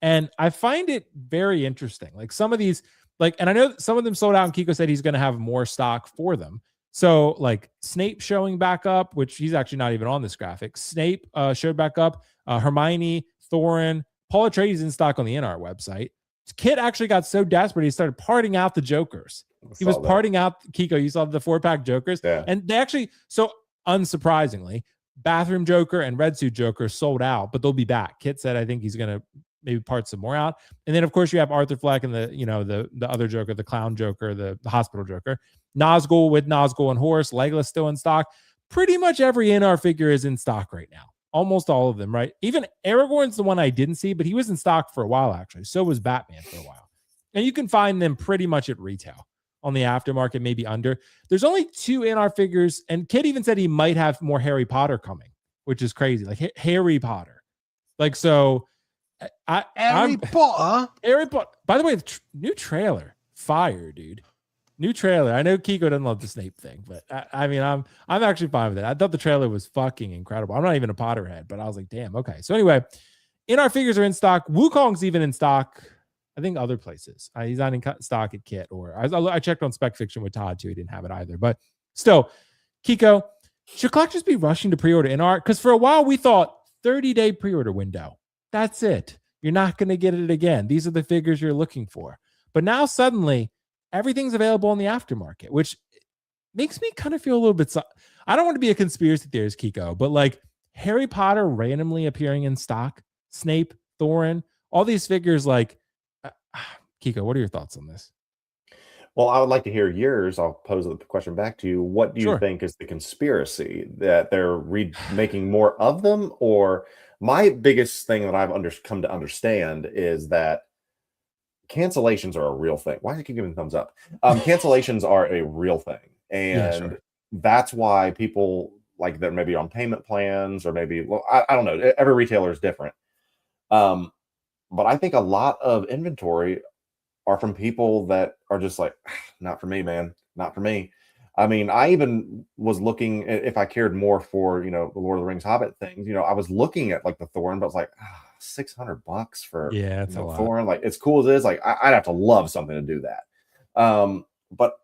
And I find it very interesting. Like some of these, and I know some of them sold out, and Kiko said he's going to have more stock for them. So like Snape showing back up, which he's actually not even on this graphic. Snape showed back up. Hermione, Thorin, Paul Atreides in stock on the InArt website. Kit actually got so desperate he started parting out the Jokers. He was parting out, Kiko, you saw the 4-pack Jokers. Yeah. And they actually, so unsurprisingly, Bathroom Joker and Red Suit Joker sold out, but they'll be back. Kit said, I think he's going to maybe part some more out. And then, of course, you have Arthur Fleck and the other Joker, the Clown Joker, the Hospital Joker. Nazgul with Nazgul and Horse. Legolas still in stock. Pretty much every InArt figure is in stock right now. Almost all of them, right? Even Aragorn's the one I didn't see, but he was in stock for a while, actually. So was Batman for a while. And you can find them pretty much at retail on the aftermarket, maybe under. There's only 2 InArt figures, and Kid even said he might have more Harry Potter coming, which is crazy. Like Harry Potter. Like, so Harry Potter. By the way, new trailer, fire, dude. New trailer. I know Kiko doesn't love the Snape thing, but I mean, I'm actually fine with it. I thought the trailer was fucking incredible. I'm not even a Potterhead, but I was like, damn, okay. So anyway, InArt figures are in stock. Wukong's even in stock. I think other places. He's not in stock at Kit, or I checked on Spec Fiction with Todd too. He didn't have it either. But still, Kiko, should collectors be rushing to pre-order InArt? Because for a while we thought 30-day pre-order window. That's it. You're not going to get it again. These are the figures you're looking for. But now suddenly everything's available in the aftermarket, which makes me kind of feel a little bit. I don't want to be a conspiracy theorist, Kiko, but like Harry Potter randomly appearing in stock, Snape, Thorin, all these figures. Like, Kiko, what are your thoughts on this? Well, I would like to hear yours. I'll pose the question back to you. What do you think is the conspiracy, that they're making more of them? Or my biggest thing that I've come to understand is that cancellations are a real thing. Why do you keep giving thumbs up? Cancellations are a real thing. And that's why people like that maybe on payment plans, or maybe, well, I don't know. Every retailer is different. But I think a lot of inventory are from people that are just like, not for me, man, not for me. I mean, I even was looking if I cared more for, the Lord of the Rings Hobbit things. I was looking at like the Thorin, but I was like, $600 for it's a lot. Thorin. Like, as cool as it is, like I'd have to love something to do that. But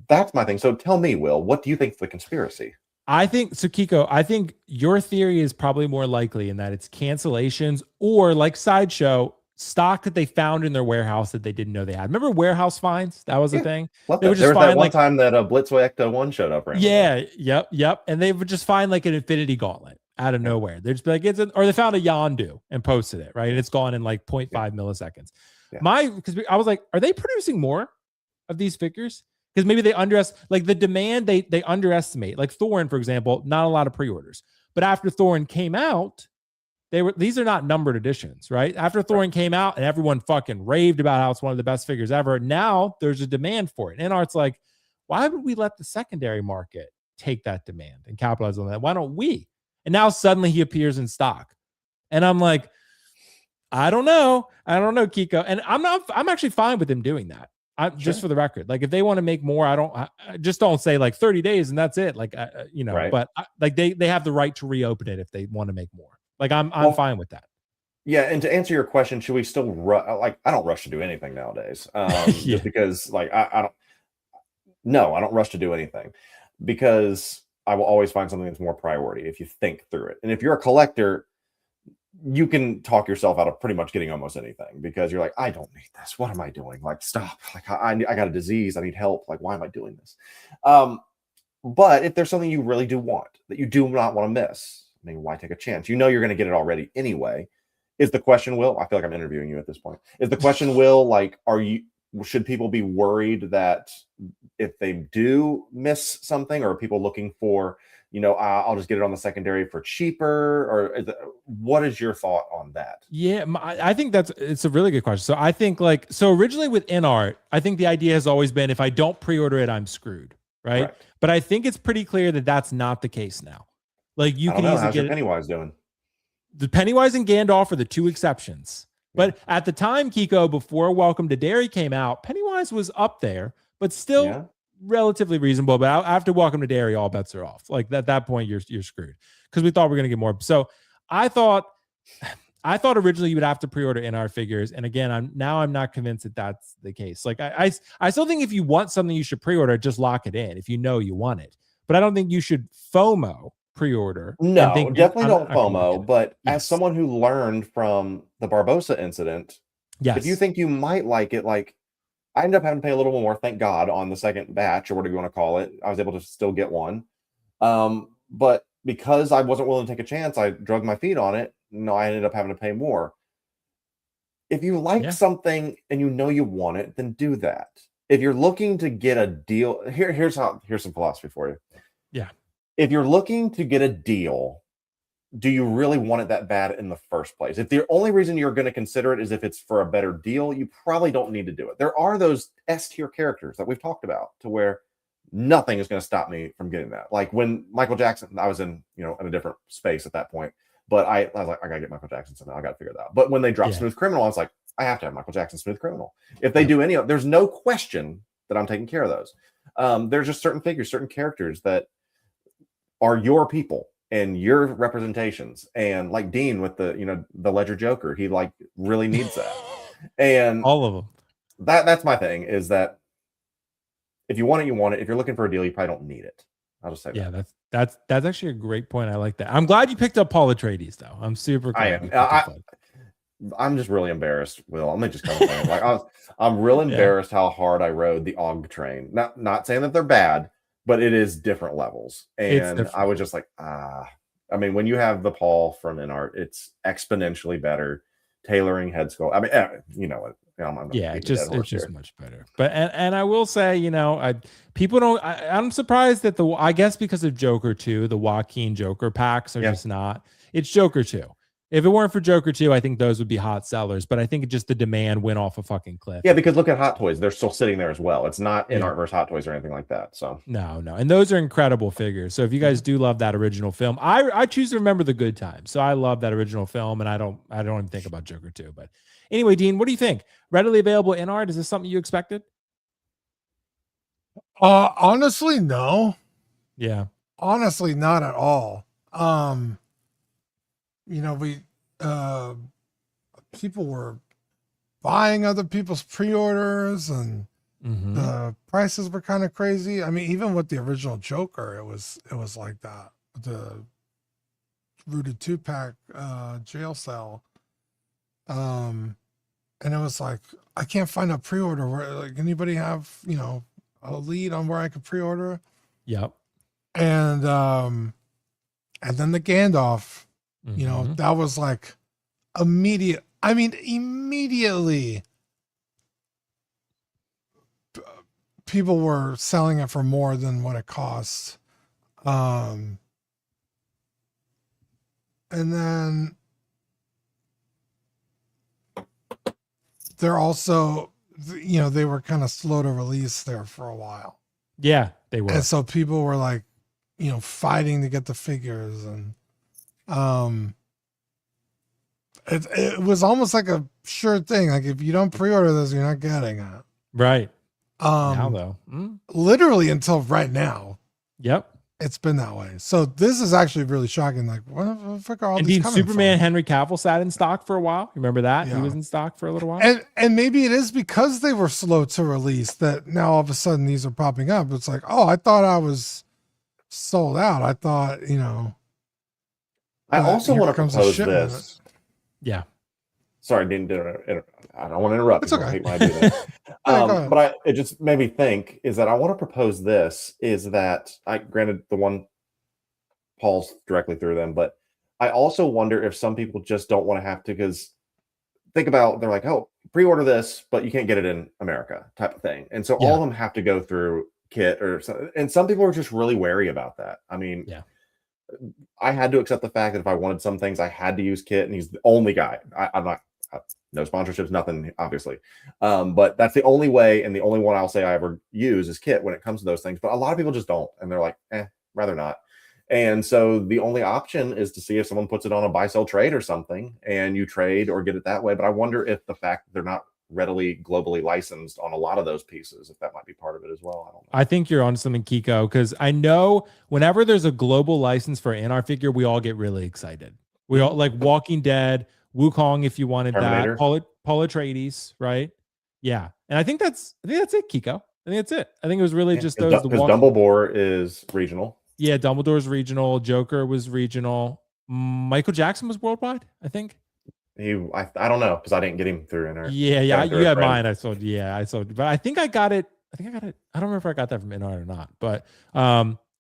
that's my thing. So tell me, Will, what do you think is the conspiracy? I think so, Kiko. I think your theory is probably more likely in that it's cancellations, or like Sideshow, stock that they found in their warehouse that they didn't know they had. Remember warehouse finds? That was a thing. There was that one time that a Blitzway Ecto 1 showed up. Yeah, yep. And they would just find like an Infinity Gauntlet, out of nowhere. They're just be like, or they found a Yondu and posted it, right? And it's gone in like 0.5 milliseconds. Because I was like, are they producing more of these figures? Because maybe they like the demand, they underestimate. Like Thorin, for example, not a lot of pre-orders. But after Thorin came out, these are not numbered editions, right? After Thorin came out and everyone fucking raved about how it's one of the best figures ever. Now there's a demand for it. And InArt's like, why would we let the secondary market take that demand and capitalize on that? Why don't we? And now suddenly he appears in stock. And I'm like, I don't know, Kiko. And I'm actually fine with him doing that. Just for the record, like if they want to make more, I just don't say like 30 days and that's it. Like, but like they have the right to reopen it if they want to make more. Like I'm fine with that. Yeah, and to answer your question, should we still I don't rush to do anything nowadays. Just because like I don't rush to do anything because I will always find something that's more priority if you think through it. And if you're a collector, you can talk yourself out of pretty much getting almost anything because you're like, I don't need this. What am I doing? Like, stop. Like I got a disease. I need help. Like, why am I doing this? But if there's something you really do want that you do not want to miss, I mean, why take a chance? You know you're going to get it already anyway. Is the question, Will? I feel like I'm interviewing you at this point. Is the question, Will, like, should people be worried that if they do miss something, or are people looking for, I'll just get it on the secondary for cheaper, or what is your thought on that? Yeah, I think it's a really good question. So I think originally with InArt, I think the idea has always been if I don't pre-order it, I'm screwed, right? But I think it's pretty clear that that's not the case now. Like you can easily get Pennywise doing. The Pennywise and Gandalf are the two exceptions. But at the time, Kiko, before Welcome to Derry came out, Pennywise was up there, but still relatively reasonable. But after Welcome to Derry, all bets are off. Like at that point, you're screwed because we thought we were going to get more. So I thought originally you would have to pre-order InArt figures, and again, I'm not convinced that that's the case. Like I still think if you want something, you should pre-order. Just lock it in if you know you want it. But I don't think you should FOMO pre-order. No, definitely don't FOMO. But as someone who learned from the Barbosa incident, if you think you might like it, like I ended up having to pay a little more, thank God, on the second batch or whatever you want to call it. I was able to still get one. But because I wasn't willing to take a chance, I drug my feet on it. No, I ended up having to pay more. If you like something and you know you want it, then do that. If you're looking to get a deal, here's some philosophy for you. Yeah. If you're looking to get a deal, do you really want it that bad in the first place? If the only reason you're going to consider it is if it's for a better deal, you probably don't need to do it. There are those S-tier characters that we've talked about to where nothing is going to stop me from getting that. Like when Michael Jackson, I was in a different space at that point, but I was like, I got to get Michael Jackson somehow. I got to figure it out. But when they dropped Smooth Criminal, I was like, I have to have Michael Jackson Smooth Criminal. If they do there's no question that I'm taking care of those. There's just certain figures, certain characters that are your people and your representations, and like Dean with the Ledger Joker, he like really needs that. And all of them. That's my thing, is that if you want it, you want it. If you're looking for a deal, you probably don't need it. I'll just say that. Yeah, that's actually a great point. I like that. I'm glad you picked up Paul Atreides though. I'm super glad. I'm just really embarrassed, Will. I'm just kind of like I'm real embarrassed how hard I rode the Og train. Not saying that they're bad, but it is different levels. And I was just like, I mean, when you have the Paul from InArt, it's exponentially better. Tailoring head sculpt. I mean, it's just much better. But and I will say, people don't. I'm surprised that I guess because of Joker 2, the Joaquin Joker packs are just not. It's Joker 2. If it weren't for Joker 2, I think those would be hot sellers. But I think just the demand went off a fucking cliff. Yeah, because look at Hot Toys; they're still sitting there as well. It's not InArt versus Hot Toys or anything like that. So no, and those are incredible figures. So if you guys do love that original film, I choose to remember the good times. So I love that original film, and I don't even think about Joker 2. But anyway, Dean, what do you think? Readily available InArt? Is this something you expected? Honestly, no. Yeah. Honestly, not at all. People were buying other people's pre-orders, and the prices were kind of crazy. I mean, even with the original Joker, it was like that. The Rooted 2-pack jail cell. And it was like, I can't find a pre-order. Where, like, anybody have, a lead on where I could pre-order? Yep. And And then the Gandalf, you know, that was like immediate. I mean, immediately people were selling it for more than what it costs. And then they're also, you know, they were kind of slow to release there for a while. Yeah, they were. And so people were like, you know, fighting to get the figures, and it was almost like a sure thing. Like if you don't pre-order this, you're not getting it. Right. Now though. Literally until right now. Yep. It's been that way. So this is actually really shocking. Like, what the fuck are all and these Dean, coming Superman from? Henry Cavill sat in stock for a while. Remember that? Yeah. He was in stock for a little while. And maybe it is because they were slow to release that now all of a sudden these are popping up. It's like, oh, I thought I was sold out. I thought, you know. I also want to propose this. Yeah. Sorry, I don't want to interrupt. It's okay. I hate when I do that. But it just made me think is that I want to propose this is that granted the one Paul's directly through them, but I also wonder if some people just don't want to have to, because think about, they're like, oh, pre-order this, but you can't get it in America type of thing. And so all of them have to go through Kit or something. And some people are just really wary about that. I mean, I had to accept the fact that if I wanted some things, I had to use Kit, and he's the only guy. I'm not, no sponsorships, nothing, obviously. But that's the only way, and the only one I'll say I ever use is Kit when it comes to those things. But a lot of people just don't, and they're like, rather not. And so the only option is to see if someone puts it on a buy, sell, trade or something, and you trade or get it that way. But I wonder if the fact that they're not readily globally licensed on a lot of those pieces, if that might be part of it as well. I don't know. I think you're on something, Kiko, because I know whenever there's a global license for an InArt figure, we all get really excited. We all like Walking Dead, Wukong, if you wanted Terminator. that, Paul Atreides, right? Yeah, and I think that's it, Kiko. I think that's it. I think it was really just those. Because Dumbledore is regional. Yeah, Dumbledore's regional. Joker was regional. Michael Jackson was worldwide, I think. I don't know, because I didn't get him through InArt. Yeah, you had mine. I sold. But I think I got it. I don't remember if I got that from InArt or not. But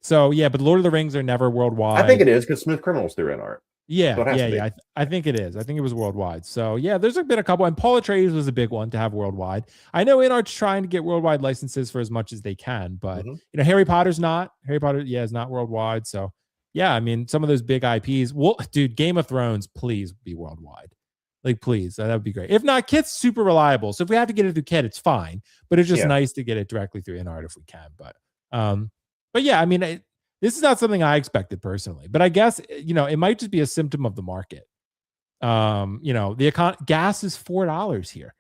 so yeah, but Lord of the Rings are never worldwide. I think it is because Smooth Criminal's through InArt. Yeah. I think it is. I think it was worldwide. So yeah, there's been a couple, and Paul Atreides was a big one to have worldwide. I know InArt's trying to get worldwide licenses for as much as they can, but you know, Harry Potter's not. Harry Potter, is not worldwide. So yeah, I mean, some of those big IPs. Well, dude, Game of Thrones, please be worldwide. Like, please, that would be great. If not, Kit's super reliable. So if we have to get it through Kit, it's fine. But it's just nice to get it directly through InArt if we can. But yeah, I mean, this is not something I expected personally. But I guess, you know, it might just be a symptom of the market. You know, gas is $4 here.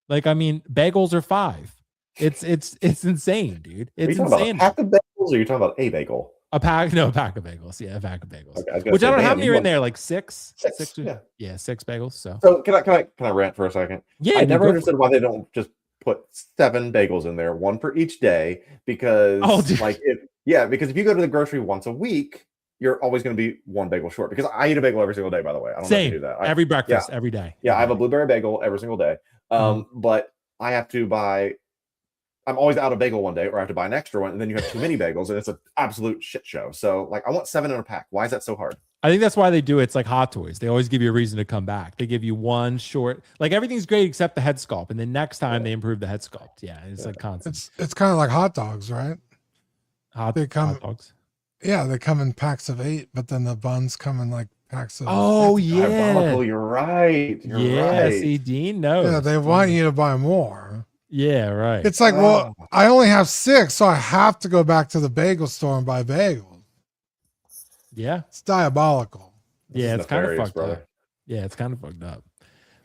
Like, I mean, bagels are $5. It's insane, dude. It's insane. About a pack of bagels, or are you talking about a bagel? A pack of bagels. Yeah, a pack of bagels. Okay, which I don't know how many are in there, like six? Six, yeah, 6 bagels. So can I rant for a second? Yeah, I never understood why they don't just put 7 bagels in there, 1 for each day, because because if you go to the grocery once a week, you're always going to be 1 bagel short. Because I eat a bagel every single day, by the way. I don't know if you do that. Every breakfast, every day. Yeah, I have a blueberry bagel every single day. But I have to buy. I'm always out of bagel one day, or I have to buy an extra one, and then you have too many bagels, and it's an absolute shit show. So, like, I want 7 in a pack. Why is that so hard? I think that's why they do it. It's like Hot Toys. They always give you a reason to come back. They give you 1 short, like everything's great except the head sculpt, and then next time they improve the head sculpt. Yeah, it's like constant. It's kind of like hot dogs, right? Hot dogs. Yeah, they come in packs of 8, but then the buns come in like packs of. Oh yeah, you're right. You're right. See, Dean knows. Yeah, they want you to buy more. Yeah, right. It's like, well, I only have 6, so I have to go back to the bagel store and buy bagels. Yeah, it's diabolical. Yeah, it's kind of fucked up. Yeah, it's kind of fucked up.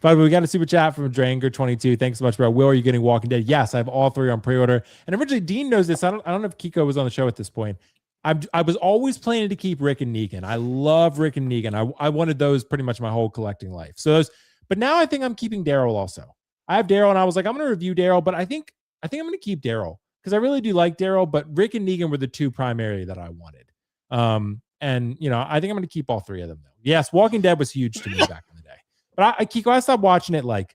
But we got a super chat from Dranger22. Thanks so much, bro. Will, are you getting Walking Dead? Yes, I have all 3 on pre-order. And originally, Dean knows this. I don't know if Kiko was on the show at this point. I was always planning to keep Rick and Negan. I love Rick and Negan. I wanted those pretty much my whole collecting life. So those, but now I think I'm keeping Daryl also. I have Daryl, and I was like, I'm going to review Daryl, but I think I'm going to keep Daryl because I really do like Daryl. But Rick and Negan were the 2 primary that I wanted. And you know, I think I'm going to keep all 3 of them though. Yes, Walking Dead was huge to me back in the day. But Kiko, I stopped watching it like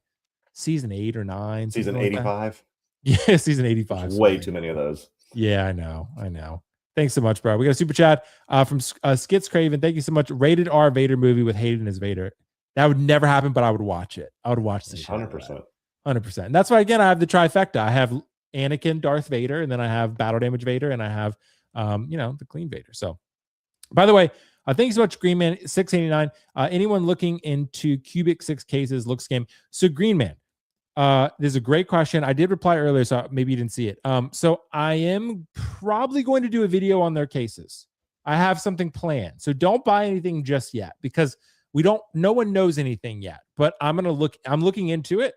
season 8 or 9. Season 85. Yeah, season 85. Way too many of those. Yeah, I know. Thanks so much, bro. We got a super chat from Skits Craven. Thank you so much. Rated R Vader movie with Hayden as Vader. That would never happen, but I would watch it. I would watch the shit. 100%. 100%. And that's why, again, I have the trifecta. I have Anakin, Darth Vader, and then I have Battle Damage Vader, and I have, the Clean Vader. So, by the way, thank you so much, Green Man 689. Anyone looking into Cubic 6 cases, looks game. So, Green Man, there's a great question. I did reply earlier, so maybe you didn't see it. So I am probably going to do a video on their cases. I have something planned. So don't buy anything just yet because no one knows anything yet, but I'm looking into it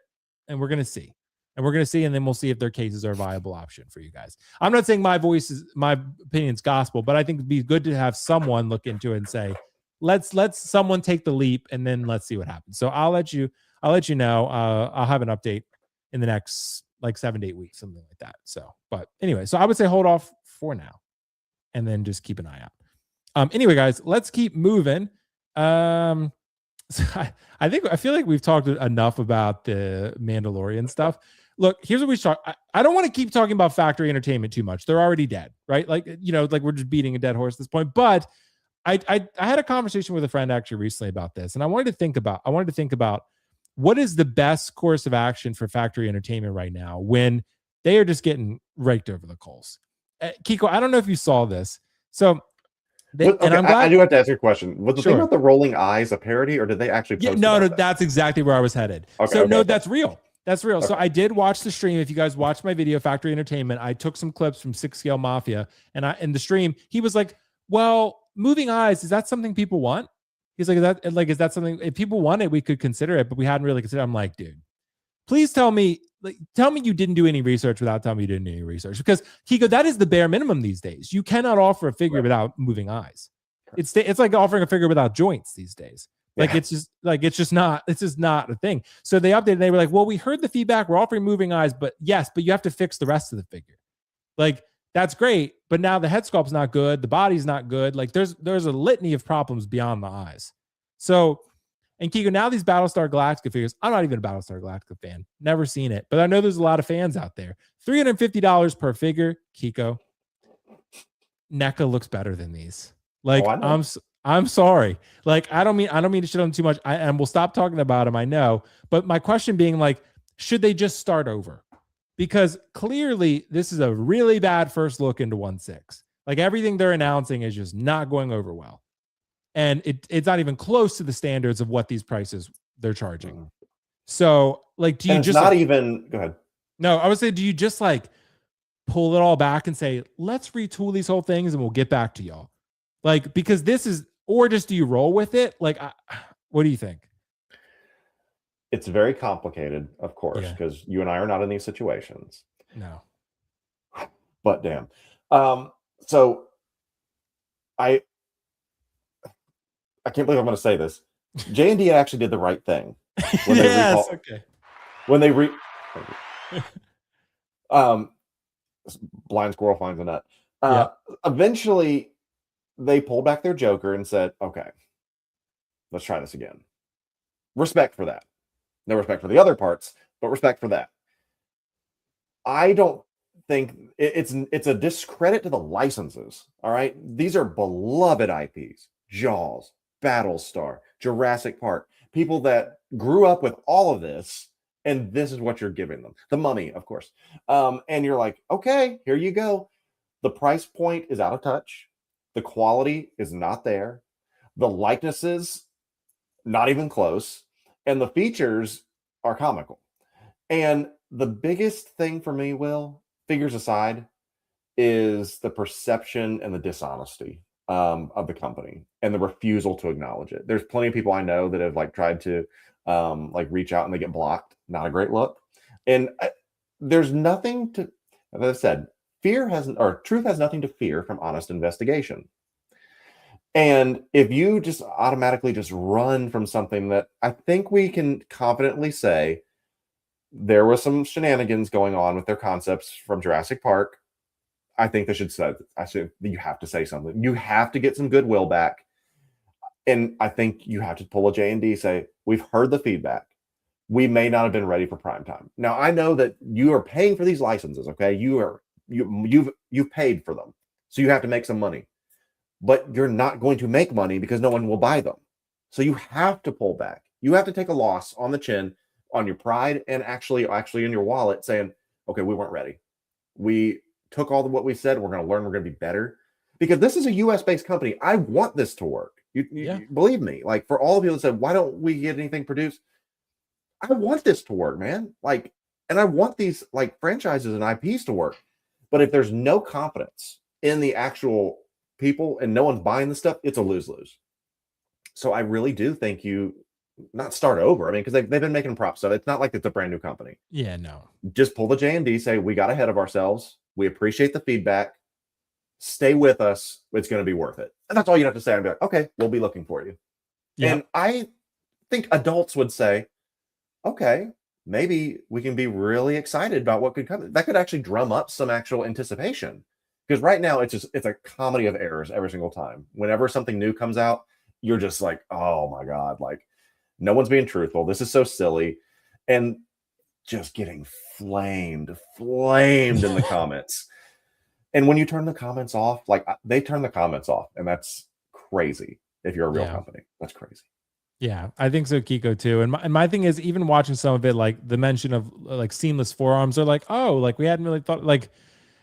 and we're going to see. And then we'll see if their cases are a viable option for you guys. I'm not saying my opinion's gospel, but I think it'd be good to have someone look into it and say, let's someone take the leap and then let's see what happens. So I'll let you know. I'll have an update in the next like 7 to 8 weeks, something like that. So, but anyway, so I would say hold off for now and then just keep an eye out. Anyway, guys, let's keep moving. So I feel like we've talked enough about the Mandalorian stuff. Look, here's what we talk. I don't want to keep talking about Factory Entertainment too much. They're already dead, right? Like, like we're just beating a dead horse at this point. But I had a conversation with a friend actually recently about this, and I wanted to think about what is the best course of action for Factory Entertainment right now when they are just getting raked over the coals. Kiko, I don't know if you saw this. So, I do have to ask you a question. Was the thing about the rolling eyes a parody, or did they actually post no, that's exactly where I was headed. That's real. That's real. Okay. So I did watch the stream. If you guys watched my video, Factory Entertainment, I took some clips from 6 Scale Mafia, and in the stream, he was like, well, moving eyes, is that something people want? He's like, is that something, if people want it, we could consider it, but we hadn't really considered it. I'm like, dude, please tell me you didn't do any research without telling me you didn't do any research, because Kiko, that is the bare minimum these days. You cannot offer a figure without moving eyes. It's like offering a figure without joints these days. It's just not a thing. So they updated, they were like, well, we heard the feedback, we're offering moving eyes, but you have to fix the rest of the figure. Like, that's great, but now the head sculpt's not good, the body's not good. Like, there's a litany of problems beyond the eyes. So, and Kiko, now these Battlestar Galactica figures, I'm not even a Battlestar Galactica fan, never seen it, but I know there's a lot of fans out there. $350 per figure, Kiko. NECA looks better than these. Like, I'm sorry. Like, I don't mean to shit on them too much. And we'll stop talking about them, I know. But my question being, like, should they just start over? Because clearly this is a really bad first look into 1/6. Like, everything they're announcing is just not going over well. And it's not even close to the standards of what these prices they're charging. So, like, do you just not even go ahead? No, I would say, do you just like pull it all back and say, let's retool these whole things and we'll get back to y'all? Like, because this is, or just do you roll with it? Like, what do you think? It's very complicated, of course, because you and I are not in these situations. No. But damn. So I can't believe I'm going to say this. J&D actually did the right thing. When when they blind squirrel finds a nut. Eventually they pulled back their Joker and said, okay, let's try this again. Respect for that. No respect for the other parts, but respect for that. I don't think it's a discredit to the licenses. All right. These are beloved IPs. Jaws, Battlestar, Jurassic Park, people that grew up with all of this, and this is what you're giving them. The money, of course. And you're like, okay, here you go. The price point is out of touch. The quality is not there. The likenesses, not even close. And the features are comical. And the biggest thing for me, Will, figures aside, is the perception and the dishonesty of the company and the refusal to acknowledge it. There's plenty of people I know that have tried to reach out and they get blocked. Not a great look. And there's nothing to, as I said, truth has nothing to fear from honest investigation. And if you just automatically just run from something that I think we can confidently say there was some shenanigans going on with their concepts from Jurassic Park, I think they should say, you have to say something. You have to get some goodwill back. And I think you have to pull a J&D, say, we've heard the feedback. We may not have been ready for prime time. Now, I know that you are paying for these licenses, okay? You've paid for them. So you have to make some money, but you're not going to make money because no one will buy them. So you have to pull back. You have to take a loss on the chin, on your pride, and actually in your wallet, saying, okay, we weren't ready. We took all what we said. We're going to learn. We're going to be better, because this is a US based company. I want this to work. You believe me, like, for all of you that said, why don't we get anything produced? I want this to work, man. Like, and I want these like franchises and IPs to work. But if there's no confidence in the actual people and no one's buying the stuff, it's a lose-lose. So I really do think you not start over. I mean, because they've been making prop stuff. It's not like it's a brand new company. Yeah, no. Just pull the J&D, say, we got ahead of ourselves. We appreciate the feedback. Stay with us. It's going to be worth it. And that's all you have to say. I'd be like, okay, we'll be looking for you. Yep. And I think adults would say, okay, maybe we can be really excited about what could come. That could actually drum up some actual anticipation. Because right now it's a comedy of errors every single time. Whenever something new comes out, you're just like, oh my God, like, no one's being truthful. This is so silly. And just getting flamed in the comments. And when you turn the comments off, like, they turn the comments off, and that's crazy. If you're a real company, that's crazy. Yeah, I think so, Kiko, too. And my thing is, even watching some of it, like the mention of like seamless forearms, are like, oh, like we hadn't really thought, like,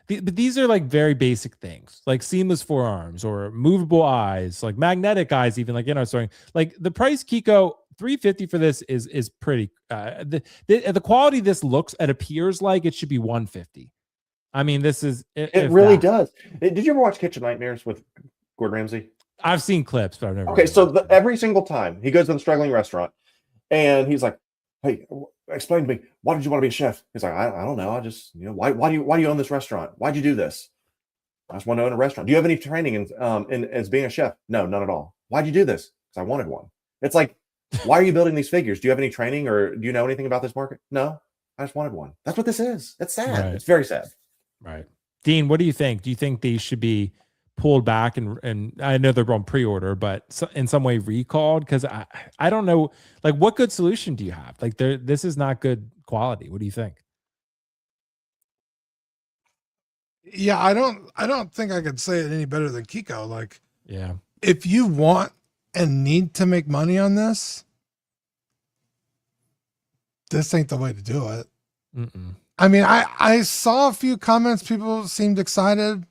but these are like very basic things, like seamless forearms or movable eyes, like magnetic eyes, even, like, sorry, like the price, Kiko, $350 for this is pretty. The quality this looks, it appears like it should be $150. I mean, this is it really does. Did you ever watch Kitchen Nightmares with Gordon Ramsay? I've seen clips, but I've never. Okay, so every single time he goes to the struggling restaurant, and he's like, "Hey, explain to me, why did you want to be a chef?" He's like, "I don't know. I just, why do you own this restaurant? Why'd you do this?" "I just want to own a restaurant." "Do you have any training in as being a chef?" "No, none at all." "Why'd you do this?" "Because I wanted one." It's like, why are you building these figures? Do you have any training, or do you know anything about this market? "No, I just wanted one." That's what this is. It's sad. Right. It's very sad. Right. Dean, what do you think? Do you think these should be pulled back and I know they're on pre-order, but in some way recalled? Because I don't know, like, what good solution do you have? Like, this is not good quality. What do you think? Yeah, I don't think I could say it any better than Kiko. Like, yeah, if you want and need to make money on this ain't the way to do it. I mean, I saw a few comments. People seemed excited,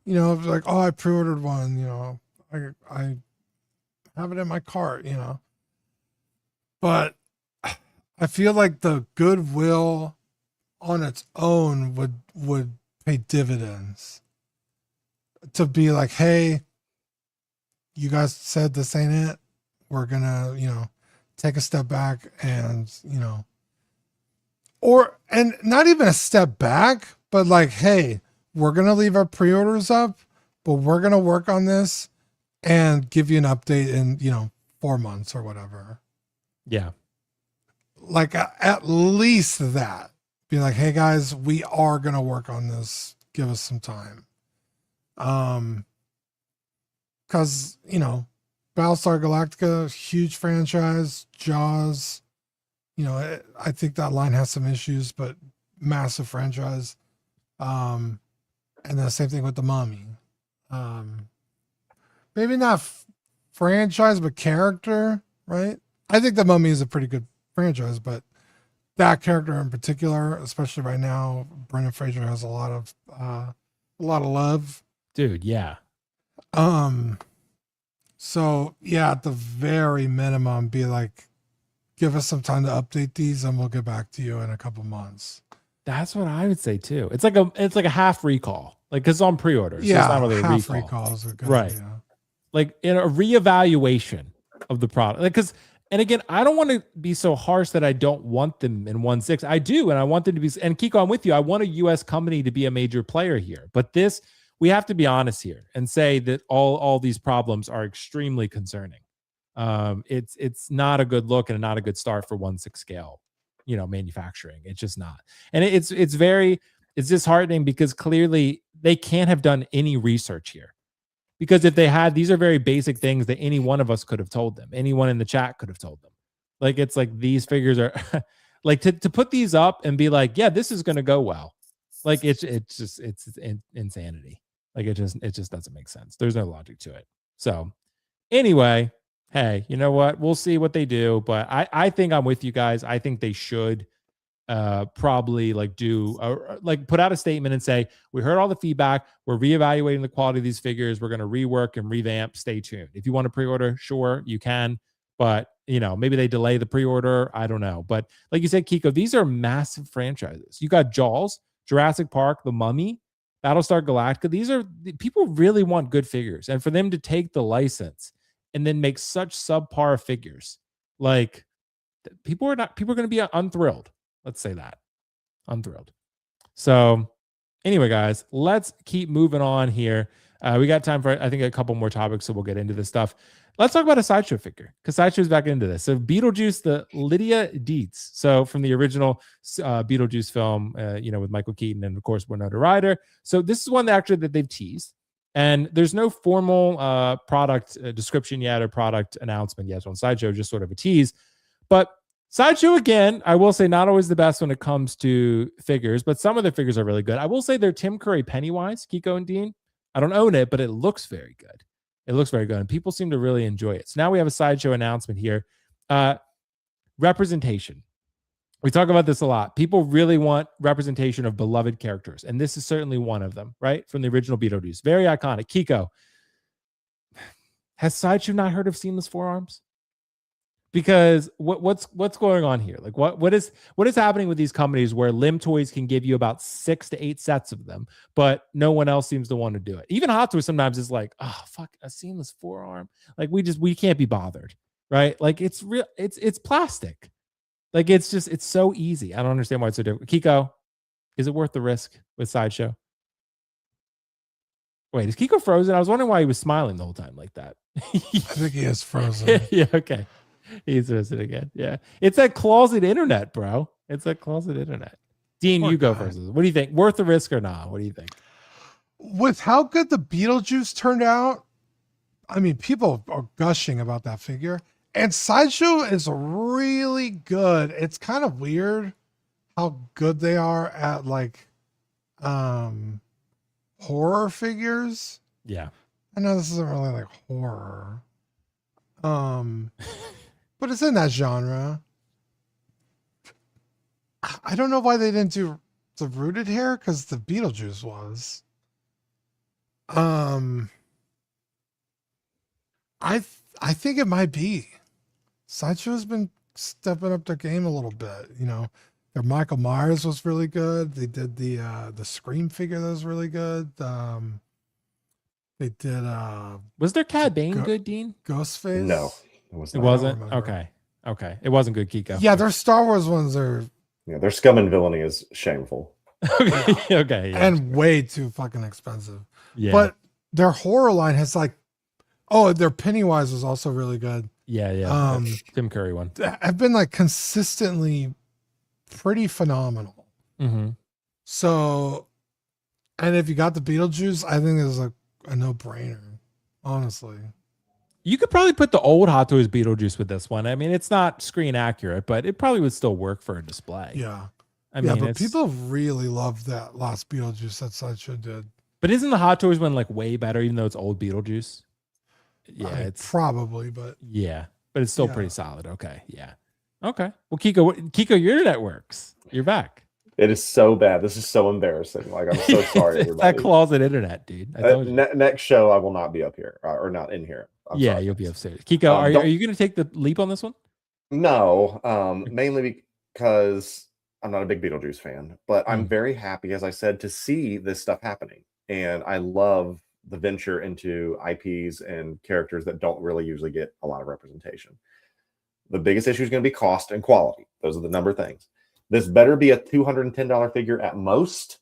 like, oh, I pre-ordered one, I have it in my cart, but I feel like the goodwill on its own would pay dividends to be like, hey, you guys said this ain't it. We're gonna, take a step back and, and not even a step back, but like, hey, we're going to leave our pre-orders up, but we're going to work on this and give you an update in, 4 months or whatever. Yeah. Like, at least that. Be like, hey guys, we are going to work on this. Give us some time. Cause, Battlestar Galactica, huge franchise, Jaws, I think that line has some issues, but massive franchise. And the same thing with The Mummy. Maybe not franchise, but character, right? I think The Mummy is a pretty good franchise, but that character in particular, especially right now, Brendan Fraser has a lot of love. Dude, yeah. So yeah, at the very minimum, be like, give us some time to update these, and we'll get back to you in a couple months. That's what I would say too. It's like a half recall, like, because it's on pre-order. So yeah, it's not really a half recall. Recalls are good, right? Yeah. Like, in a reevaluation of the product, like, because. And again, I don't want to be so harsh that I don't want them in 1.6. I do, and I want them to be. And Kiko, I'm with you. I want a U.S. company to be a major player here. But we have to be honest here and say that all these problems are extremely concerning. It's not a good look and not a good start for 1.6 scale, manufacturing. It's just not. And it's disheartening because clearly they can't have done any research here. Because if they had, these are very basic things that any one of us could have told them. Anyone in the chat could have told them. Like, it's like these figures are like to put these up and be like, yeah, this is going to go well. Like, it's insanity. Like it just doesn't make sense. There's no logic to it. So anyway, hey, you know what? We'll see what they do. But I think I'm with you guys. I think they should probably like do like put out a statement and say, we heard all the feedback, we're reevaluating the quality of these figures, we're going to rework and revamp, stay tuned. If you want to pre-order, sure, you can, but you know, maybe they delay the pre-order, I don't know. But like you said, Kiko, these are massive franchises. You got Jaws, Jurassic Park, The Mummy, Battlestar Galactica. These are, people really want good figures, and for them to take the license and then make such subpar figures, like people are going to be unthrilled. Let's say that. Unthrilled. So anyway, guys, let's keep moving on here. We got time for, I think, a couple more topics, so we'll get into this stuff. Let's talk about a Sideshow figure, because Sideshow's back into this. So Beetlejuice, the Lydia Dietz. So from the original Beetlejuice film, you know, with Michael Keaton and, of course, Winona Ryder. So this is one that they've teased. And there's no formal product description yet or product announcement yet on Sideshow, just sort of a tease. But Sideshow, again, I will say not always the best when it comes to figures, but some of their figures are really good. I will say their Tim Curry Pennywise, Kiko and Dean. I don't own it, but it looks very good. It looks very good, and people seem to really enjoy it. So now we have a Sideshow announcement here. Representation. We talk about this a lot. People really want representation of beloved characters, and this is certainly one of them, right? From the original Beetlejuice. Very iconic. Kiko, has Sideshow not heard of Seamless Forearms? Because what's going on here? Like what is happening with these companies where Limb Toys can give you about 6 to 8 sets of them, but no one else seems to want to do it. Even Hot Toys sometimes is like, oh fuck, a seamless forearm. Like we can't be bothered, right? Like it's real, it's plastic. Like it's so easy. I don't understand why it's so different. Kiko, is it worth the risk with Sideshow? Wait, is Kiko frozen? I was wondering why he was smiling the whole time like that. I think he is frozen. Yeah, okay. He's frozen again. Yeah. It's that closet internet, bro. It's that closet internet. Dean, Poor you go guy. first. What do you think? Worth the risk or not? What do you think? With how good the Beetlejuice turned out, I mean, people are gushing about that figure. And Sideshow is really good. It's kind of weird how good they are at like horror figures. Yeah. I know this isn't really like horror. But it's in that genre. I don't know why they didn't do the rooted hair, because the Beetlejuice was. I think it might be. Sideshow's been stepping up their game a little bit. You know, their Michael Myers was really good. They did the Scream figure that was really good. They did Was their Cad Bane good, Dean? Ghostface? No, it was It not. wasn't? Okay. It wasn't good, Kiko. Yeah, their Star Wars ones are Yeah, their scum and villainy is shameful. Okay. Okay. Yeah. and way too fucking expensive. Yeah. But their horror line has like, their Pennywise was also really good. Yeah. Tim Curry one. Have been like consistently pretty phenomenal. Mm-hmm. So, and if you got the Beetlejuice, I think it's like a no-brainer, honestly. You could probably put the old Hot Toys Beetlejuice with this one. I mean, it's not screen accurate, but it probably would still work for a display. Yeah. I mean, but people really loved that last Beetlejuice that Sideshow did. But isn't the Hot Toys one like way better, even though it's old Beetlejuice? Yeah, I mean, it's probably, but yeah, but it's still pretty solid. Okay, yeah, okay. Well, Kiko, your internet works. You're back. It is so bad. This is so embarrassing. Like, I'm so sorry, It's everybody. that closet internet, dude. I told you. Next show, I will not be up here or not in here. I'm Yeah, sorry. you'll be upstairs. Kiko, are you going to take the leap on this one? No, mainly because I'm not a big Beetlejuice fan, but I'm Mm. very happy, as I said, to see this stuff happening. And I love the venture into IPs and characters that don't really usually get a lot of representation. The biggest issue is going to be cost and quality. Those are the number things. This better be a $210 figure at most.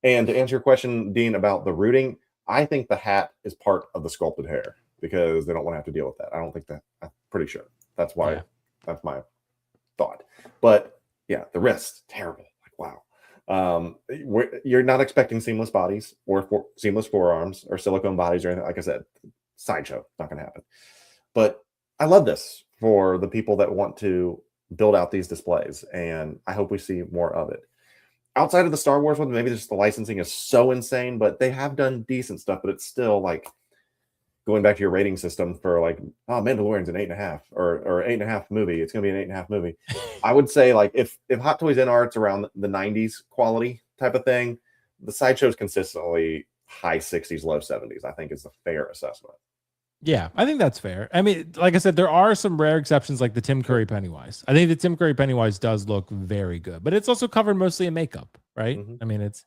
And to answer your question, Dean, about the rooting, I think the hat is part of the sculpted hair because they don't want to have to deal with that. I don't think that. I'm pretty sure. That's why. Yeah. That's my thought. But yeah, the wrist, terrible. Like, wow. You're not expecting seamless bodies or seamless forearms or silicone bodies or anything. Like I said, Sideshow, not going to happen. But I love this for the people that want to build out these displays, and I hope we see more of it. outside of the Star Wars one, maybe just the licensing is so insane, but they have done decent stuff. But it's still like going back to your rating system for like, oh, Mandalorian's an 8.5 or 8.5 movie. It's gonna be an 8.5 movie. I would say like if Hot Toys InArt's around the 90s quality type of thing, the Sideshow's consistently high 60s, low 70s. I think is a fair assessment. Yeah, I think that's fair. I mean, like I said, there are some rare exceptions like the Tim Curry Pennywise. I think the Tim Curry Pennywise does look very good, but it's also covered mostly in makeup, right? Mhm. I mean, it's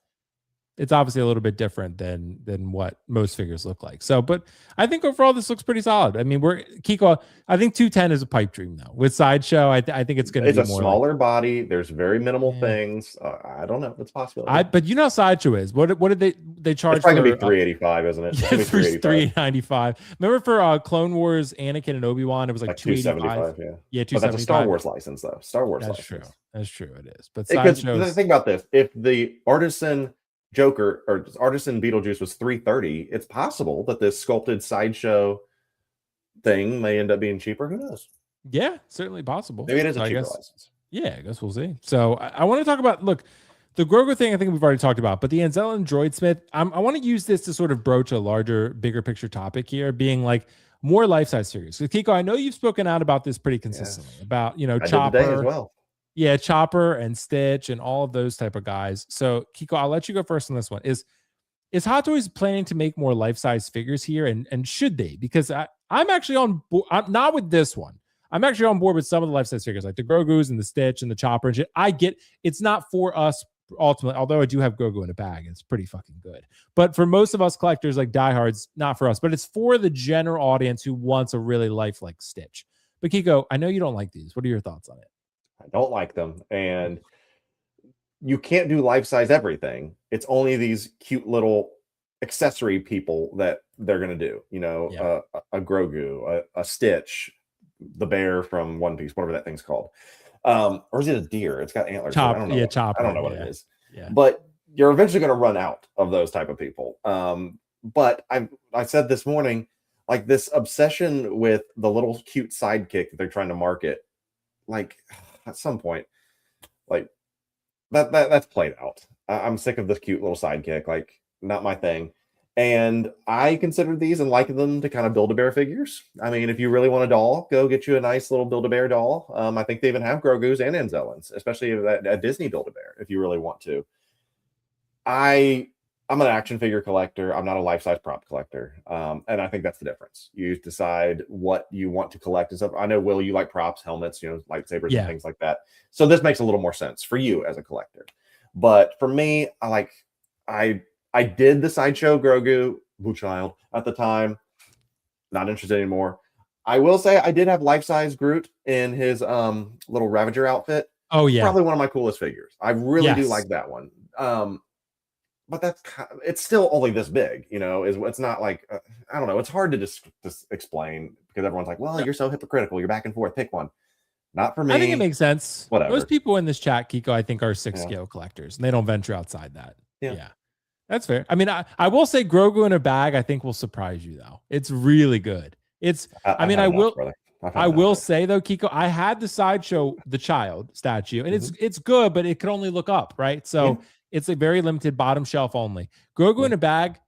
obviously a little bit different than what most figures look like. So, but I think overall this looks pretty solid. I mean, Kiko. I think 210 is a pipe dream though. With Sideshow, I think it's going to be a more smaller like, body. There's very minimal things. I don't know. It's possible. But you know how Sideshow is. What did they charge? It's probably gonna be 385, isn't it? Yeah, 395. Remember for Clone Wars, Anakin and Obi-Wan, it was like 275. Yeah, Yeah, 275. But that's a Star Wars license though. Star Wars That's license. true. That's true. It is. But think about this: if the artisan Joker or artisan Beetlejuice was 330, it's possible that this sculpted Sideshow thing may end up being cheaper. Who knows? Yeah, certainly possible. Maybe it is a cheaper license. Yeah, I guess we'll see. So I want to talk about, look, the Grogu thing I think we've already talked about, but the Anzellan Droidsmith, I want to use this to sort of broach a larger, bigger picture topic here, being like more life-size figures. So Kiko, I know you've spoken out about this pretty consistently, about, you know, Chopper as well. Yeah, Chopper and Stitch and all of those type of guys. So Kiko, I'll let you go first on this one. Is Hot Toys planning to make more life-size figures here, and should they? Because I'm actually on board. I'm not with this one. I'm actually on board with some of the life-size figures, like the Grogu's and the Stitch and the Chopper and shit. I get it's not for us ultimately, although I do have Grogu in a bag. It's pretty fucking good. But for most of us collectors, like diehards, not for us. But it's for the general audience who wants a really lifelike Stitch. But Kiko, I know you don't like these. What are your thoughts on it? I don't like them, and you can't do life-size everything. It's only these cute little accessory people that they're going to do. You know, a Grogu, a Stitch, the bear from One Piece, whatever that thing's called. Or is it a deer? It's got antlers. Chopper. I don't know. Chopper. I don't know what it is. Yeah. But you're eventually going to run out of those type of people. But I said this morning, like this obsession with the little cute sidekick that they're trying to market, like at some point, like that's played out. I'm sick of this cute little sidekick, like not my thing. And I consider these and like them to kind of Build-A-Bear figures. I mean, if you really want a doll, go get you a nice little Build-A-Bear doll. I think they even have Grogu's and Anzellans, especially a Disney Build-A-Bear, if you really want to. I'm an action figure collector. I'm not a life-size prop collector. And I think that's the difference. You decide what you want to collect and stuff. I know, Will, you like props, helmets, you know, lightsabers and things like that. So this makes a little more sense for you as a collector. But for me, I did the Sideshow Grogu Blue Child at the time. Not interested anymore. I will say I did have life-size Groot in his little Ravager outfit. Oh yeah, probably one of my coolest figures. I really do like that one. But it's still only this big, you know. It's not like I don't know. It's hard to just explain because everyone's like, "Well, you're so hypocritical. You're back and forth. Pick one." Not for me. I think it makes sense. Whatever. Most people in this chat, Kiko, I think are 6 scale collectors, and they don't venture outside that. Yeah. That's fair. I mean, I will say Grogu in a bag, I think will surprise you though. It's really good. I will say though, Kiko, I had the Sideshow, the child statue, and it's good, but it could only look up, right? So it's a very limited bottom shelf only. Grogu in a bag,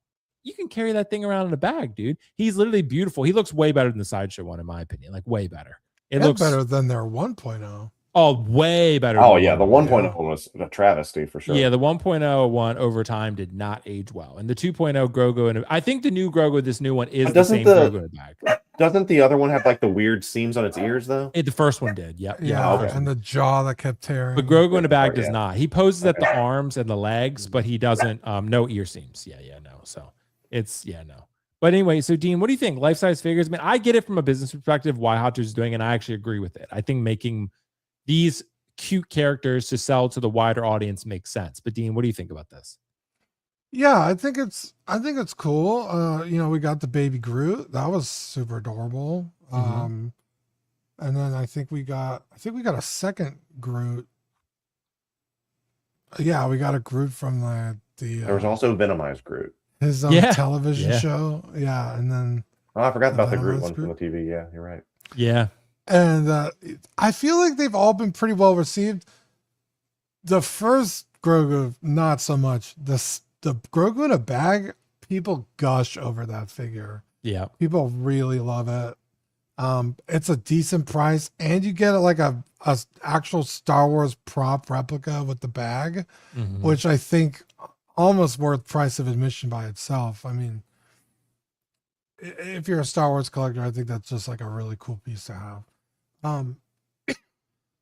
you can carry that thing around in a bag, dude. He's literally beautiful. He looks way better than the Sideshow one, in my opinion. Like way better. It looks better than their 1.0. Oh, way better. Oh, yeah. The 1.0 was a travesty for sure. Yeah, the 1.0 one over time did not age well. And the 2.0 Grogu, and I think the new Grogu, this new one, is the same Grogu in a bag. Doesn't the other one have like the weird seams on its ears, though? The first one did. Yep. And the jaw that kept tearing. But Grogu in a bag does not. He poses at the arms and the legs, but he doesn't, no ear seams. No. So it's, no. But anyway, so Dean, what do you think? Life-size figures? I mean, I get it from a business perspective, why Hot Toys is doing it, and I actually agree with it. I think making these cute characters to sell to the wider audience makes sense. But Dean, what do you think about this? Yeah, I think it's cool. You know, we got the baby Groot. That was super adorable. And then I think we got a second Groot. Yeah, we got a Groot from the there was also Venomized Groot. His television show. Yeah, and then I forgot about the Groot one from the TV. Yeah, you're right. Yeah. And I feel like they've all been pretty well received. The first Grogu, not so much. The Grogu in a bag, people gush over that figure. Yeah. People really love it. It's a decent price, and you get like a actual Star Wars prop replica with the bag, which I think almost worth price of admission by itself. I mean, if you're a Star Wars collector, I think that's just like a really cool piece to have.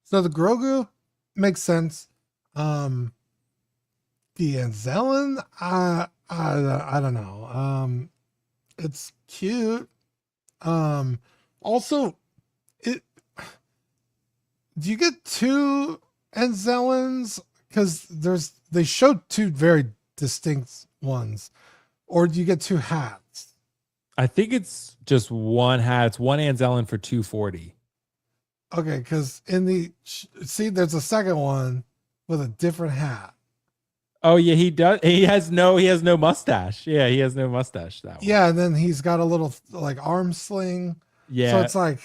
So the Grogu makes sense. The Anzellan, I don't know. It's cute. Also, do you get two Anzellans? Because they showed two very distinct ones, or do you get two hats? I think it's just one hat. It's one Anzellan for $240. Okay, because there's a second one with a different hat. Oh yeah, he does. He has no mustache. Yeah, he has no mustache. That one. Yeah, and then he's got a little like arm sling. Yeah. So it's like,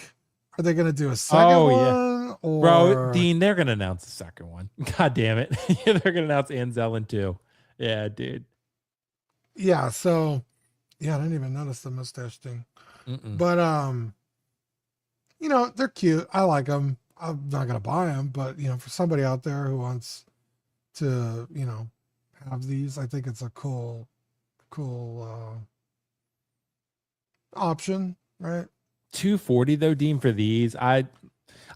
are they gonna do a second one? Or... Bro, Dean, they're gonna announce the second one. God damn it. Yeah, they're gonna announce Anzellan too. Yeah, dude. Yeah, so yeah, I didn't even notice the mustache thing. But they're cute. I like them. I'm not gonna buy them, but for somebody out there who wants to, have these, I think it's a cool option, right? $240 though, Dean, for these. I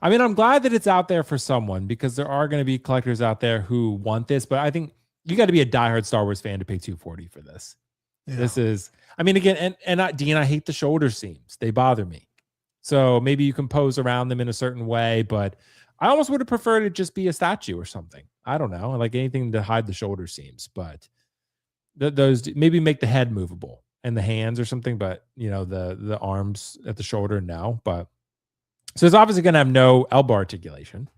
mean, I'm glad that it's out there for someone, because there are going to be collectors out there who want this, but I think you got to be a diehard Star Wars fan to pay $240 for this. Yeah. This is, I mean, again, Dean, I hate the shoulder seams. They bother me. So maybe you can pose around them in a certain way, but I almost would have preferred it just be a statue or something. I don't know, like anything to hide the shoulder seams, but those maybe make the head movable and the hands or something, but the arms at the shoulder, no. But so it's obviously going to have no elbow articulation.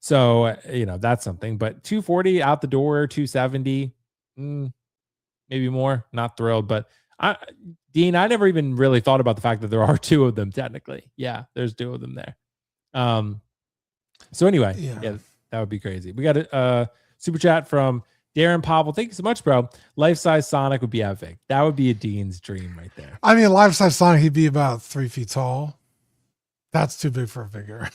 So, that's something, but $240 out the door, $270, maybe more, not thrilled, but Dean, I never even really thought about the fact that there are two of them technically. Yeah, there's two of them there. So anyway, yeah, that would be crazy. We got a super chat from Darren Pavel. Thank you so much, bro. Life-size Sonic would be epic. That would be a Dean's dream right there. I mean, life-size Sonic, he'd be about 3 feet tall. That's too big for a figure.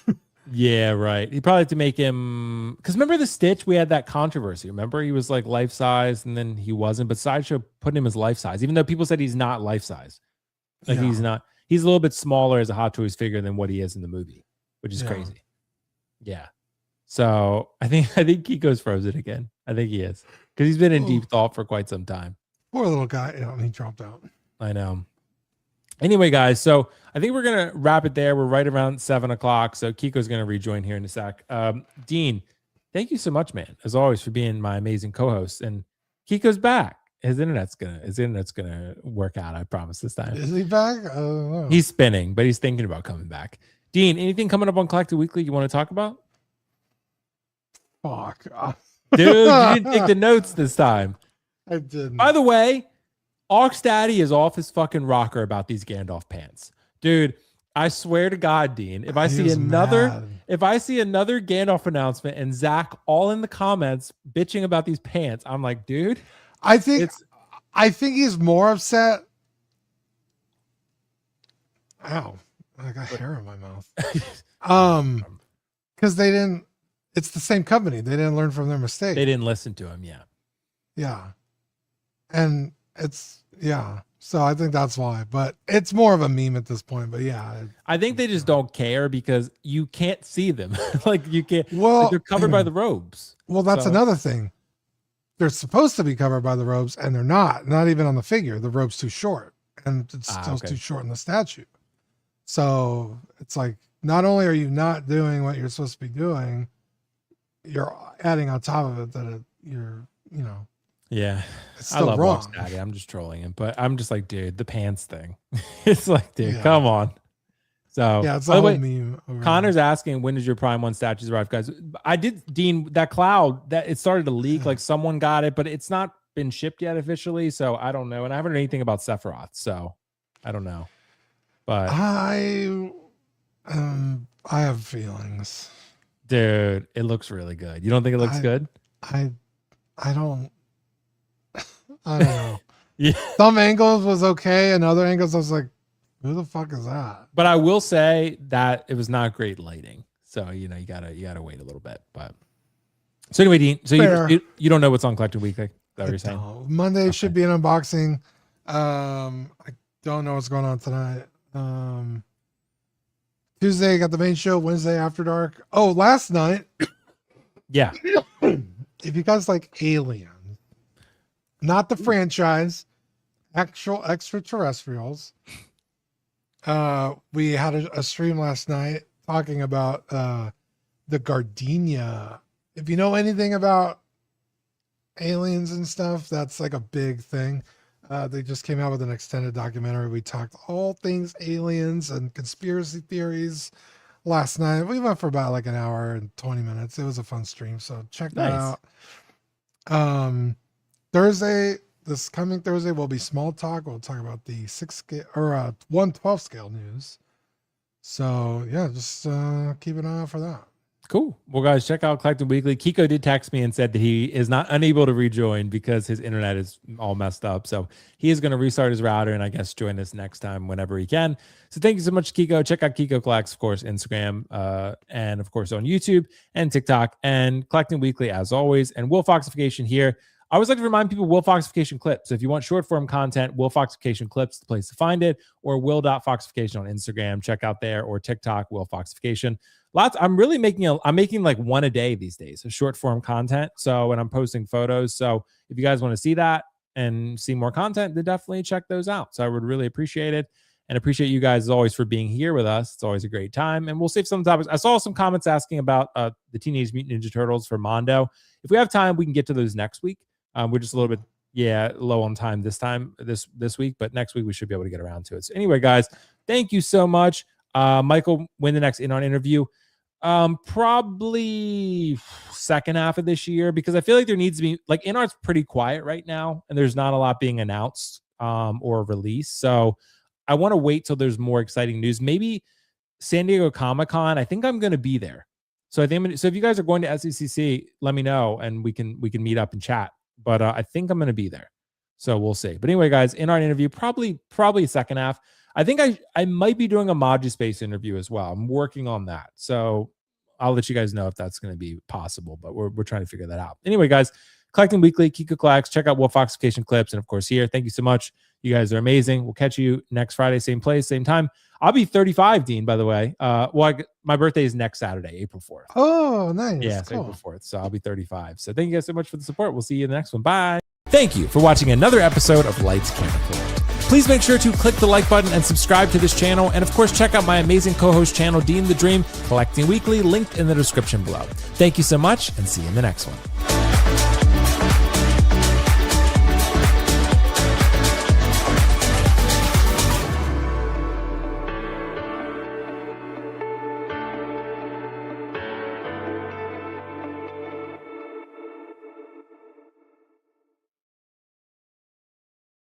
Yeah, right. He probably have to make him, because remember the Stitch? We had that controversy. Remember, he was like life-size, and then he wasn't. But Sideshow put him as life-size, even though people said he's not life-size. Like he's not. He's a little bit smaller as a Hot Toys figure than what he is in the movie, which is crazy. Yeah. So I think Kiko's frozen again. I think he is, because he's been in deep thought for quite some time. Poor little guy. He dropped out. I know. Anyway, guys, so I think we're gonna wrap it there. We're right around 7:00, so Kiko's gonna rejoin here in a sec. Dean, thank you so much, man, as always, for being my amazing co-host. And Kiko's back. His internet's gonna work out. I promise this time. Is he back? I don't know. He's spinning, but he's thinking about coming back. Dean, anything coming up on Collected Weekly you want to talk about? Fuck, dude, you didn't take the notes this time. I didn't. By the way, Aux Daddy is off his fucking rocker about these Gandalf pants, dude. I swear to God, Dean, if I see another Gandalf announcement and Zach all in the comments bitching about these pants, I'm like, dude, I think he's more upset. Ow, I got hair in my mouth. Because they didn't. It's the same company. They didn't learn from their mistake. They didn't listen to him. Yeah, and so I think that's why, but it's more of a meme at this point. But yeah, I think they just don't care because you can't see them. Like you can't. Well, like they're covered by the robes. Well, that's another thing. They're supposed to be covered by the robes, and they're not. Not even on the figure. The robe's too short, and it's still too short in the statue. So it's like, not only are you not doing what you're supposed to be doing, you're adding on top of it that you're. Yeah, it's still wrong. Daddy. I'm just trolling him, but I'm just like, dude, the pants thing. It's like, dude, come on. So yeah, it's a whole meme. Connor's asking, when does your Prime 1 statues arrive, guys? I did, Dean, that cloud that it started to leak, like someone got it, but it's not been shipped yet officially, so I don't know. And I haven't heard anything about Sephiroth, so I don't know. But I have feelings. Dude, it looks really good. You don't think it looks good? I don't know. Yeah. Some angles was okay, and other angles I was like, who the fuck is that? But I will say that it was not great lighting. So, you gotta wait a little bit. But so anyway, Dean, so you don't know what's on Collecting Weekly? Is that what you're saying? Monday should be an unboxing. I don't know what's going on tonight. Tuesday got the main show, Wednesday After Dark. Oh, last night. Yeah. If you guys like Alien, not the franchise, actual extraterrestrials. We had a stream last night talking about the Gardenia. If you know anything about aliens and stuff, that's like a big thing. They just came out with an extended documentary. We talked all things aliens and conspiracy theories last night. We went for about like an hour and 20 minutes. It was a fun stream, so check that out. Thursday, this coming Thursday, will be Small Talk. We'll talk about the 1/12 scale news. So yeah, just keep an eye out for that. Cool. Well, guys, check out Collecting Weekly. Kiko did text me and said that he is not unable to rejoin because his internet is all messed up. So he is going to restart his router and I guess join us next time whenever he can. So thank you so much, Kiko. Check out Kiko Collects, of course, Instagram, and of course on YouTube and TikTok, and Collecting Weekly as always. And Will Foxification here. I always like to remind people Will Foxification clips. So if you want short form content, Will Foxification clips is the place to find it, or will.foxification on Instagram. Check out there, or TikTok, Will Foxification. I'm really making like one a day these days of short form content. So when I'm posting photos. So if you guys want to see that and see more content, then definitely check those out. So I would really appreciate it, and appreciate you guys as always for being here with us. It's always a great time. And we'll save some topics. I saw some comments asking about the Teenage Mutant Ninja Turtles for Mondo. If we have time, we can get to those next week. We're just a little bit, low on time this week, but next week we should be able to get around to it. So anyway, guys, thank you so much. Michael, when the next InArt interview? Probably second half of this year, because I feel like there needs to be, like, InArt's pretty quiet right now and there's not a lot being announced or released. So I want to wait till there's more exciting news. Maybe San Diego Comic-Con. I think I'm going to be there. So if you guys are going to SECC, let me know and we can meet up and chat. But I think I'm going to be there. So we'll see. But anyway, guys, InArt interview, probably second half. I think I might be doing a Moduspace interview as well. I'm working on that. So I'll let you guys know if that's going to be possible, but we're trying to figure that out. Anyway, guys, Collecting Weekly, Kiko Collects, check out Wolf Foxification clips. And of course here, thank you so much. You guys are amazing. We'll catch you next Friday, same place, same time. I'll be 35, Dean, by the way. My birthday is next Saturday, April 4th. Oh, nice. Yeah, cool. April 4th. So I'll be 35. So thank you guys so much for the support. We'll see you in the next one. Bye. Thank you for watching another episode of Lights Camera Collect. Please make sure to click the like button and subscribe to this channel. And of course, check out my amazing co-host channel, Dean the Dream, Collecting Weekly, linked in the description below. Thank you so much and see you in the next one.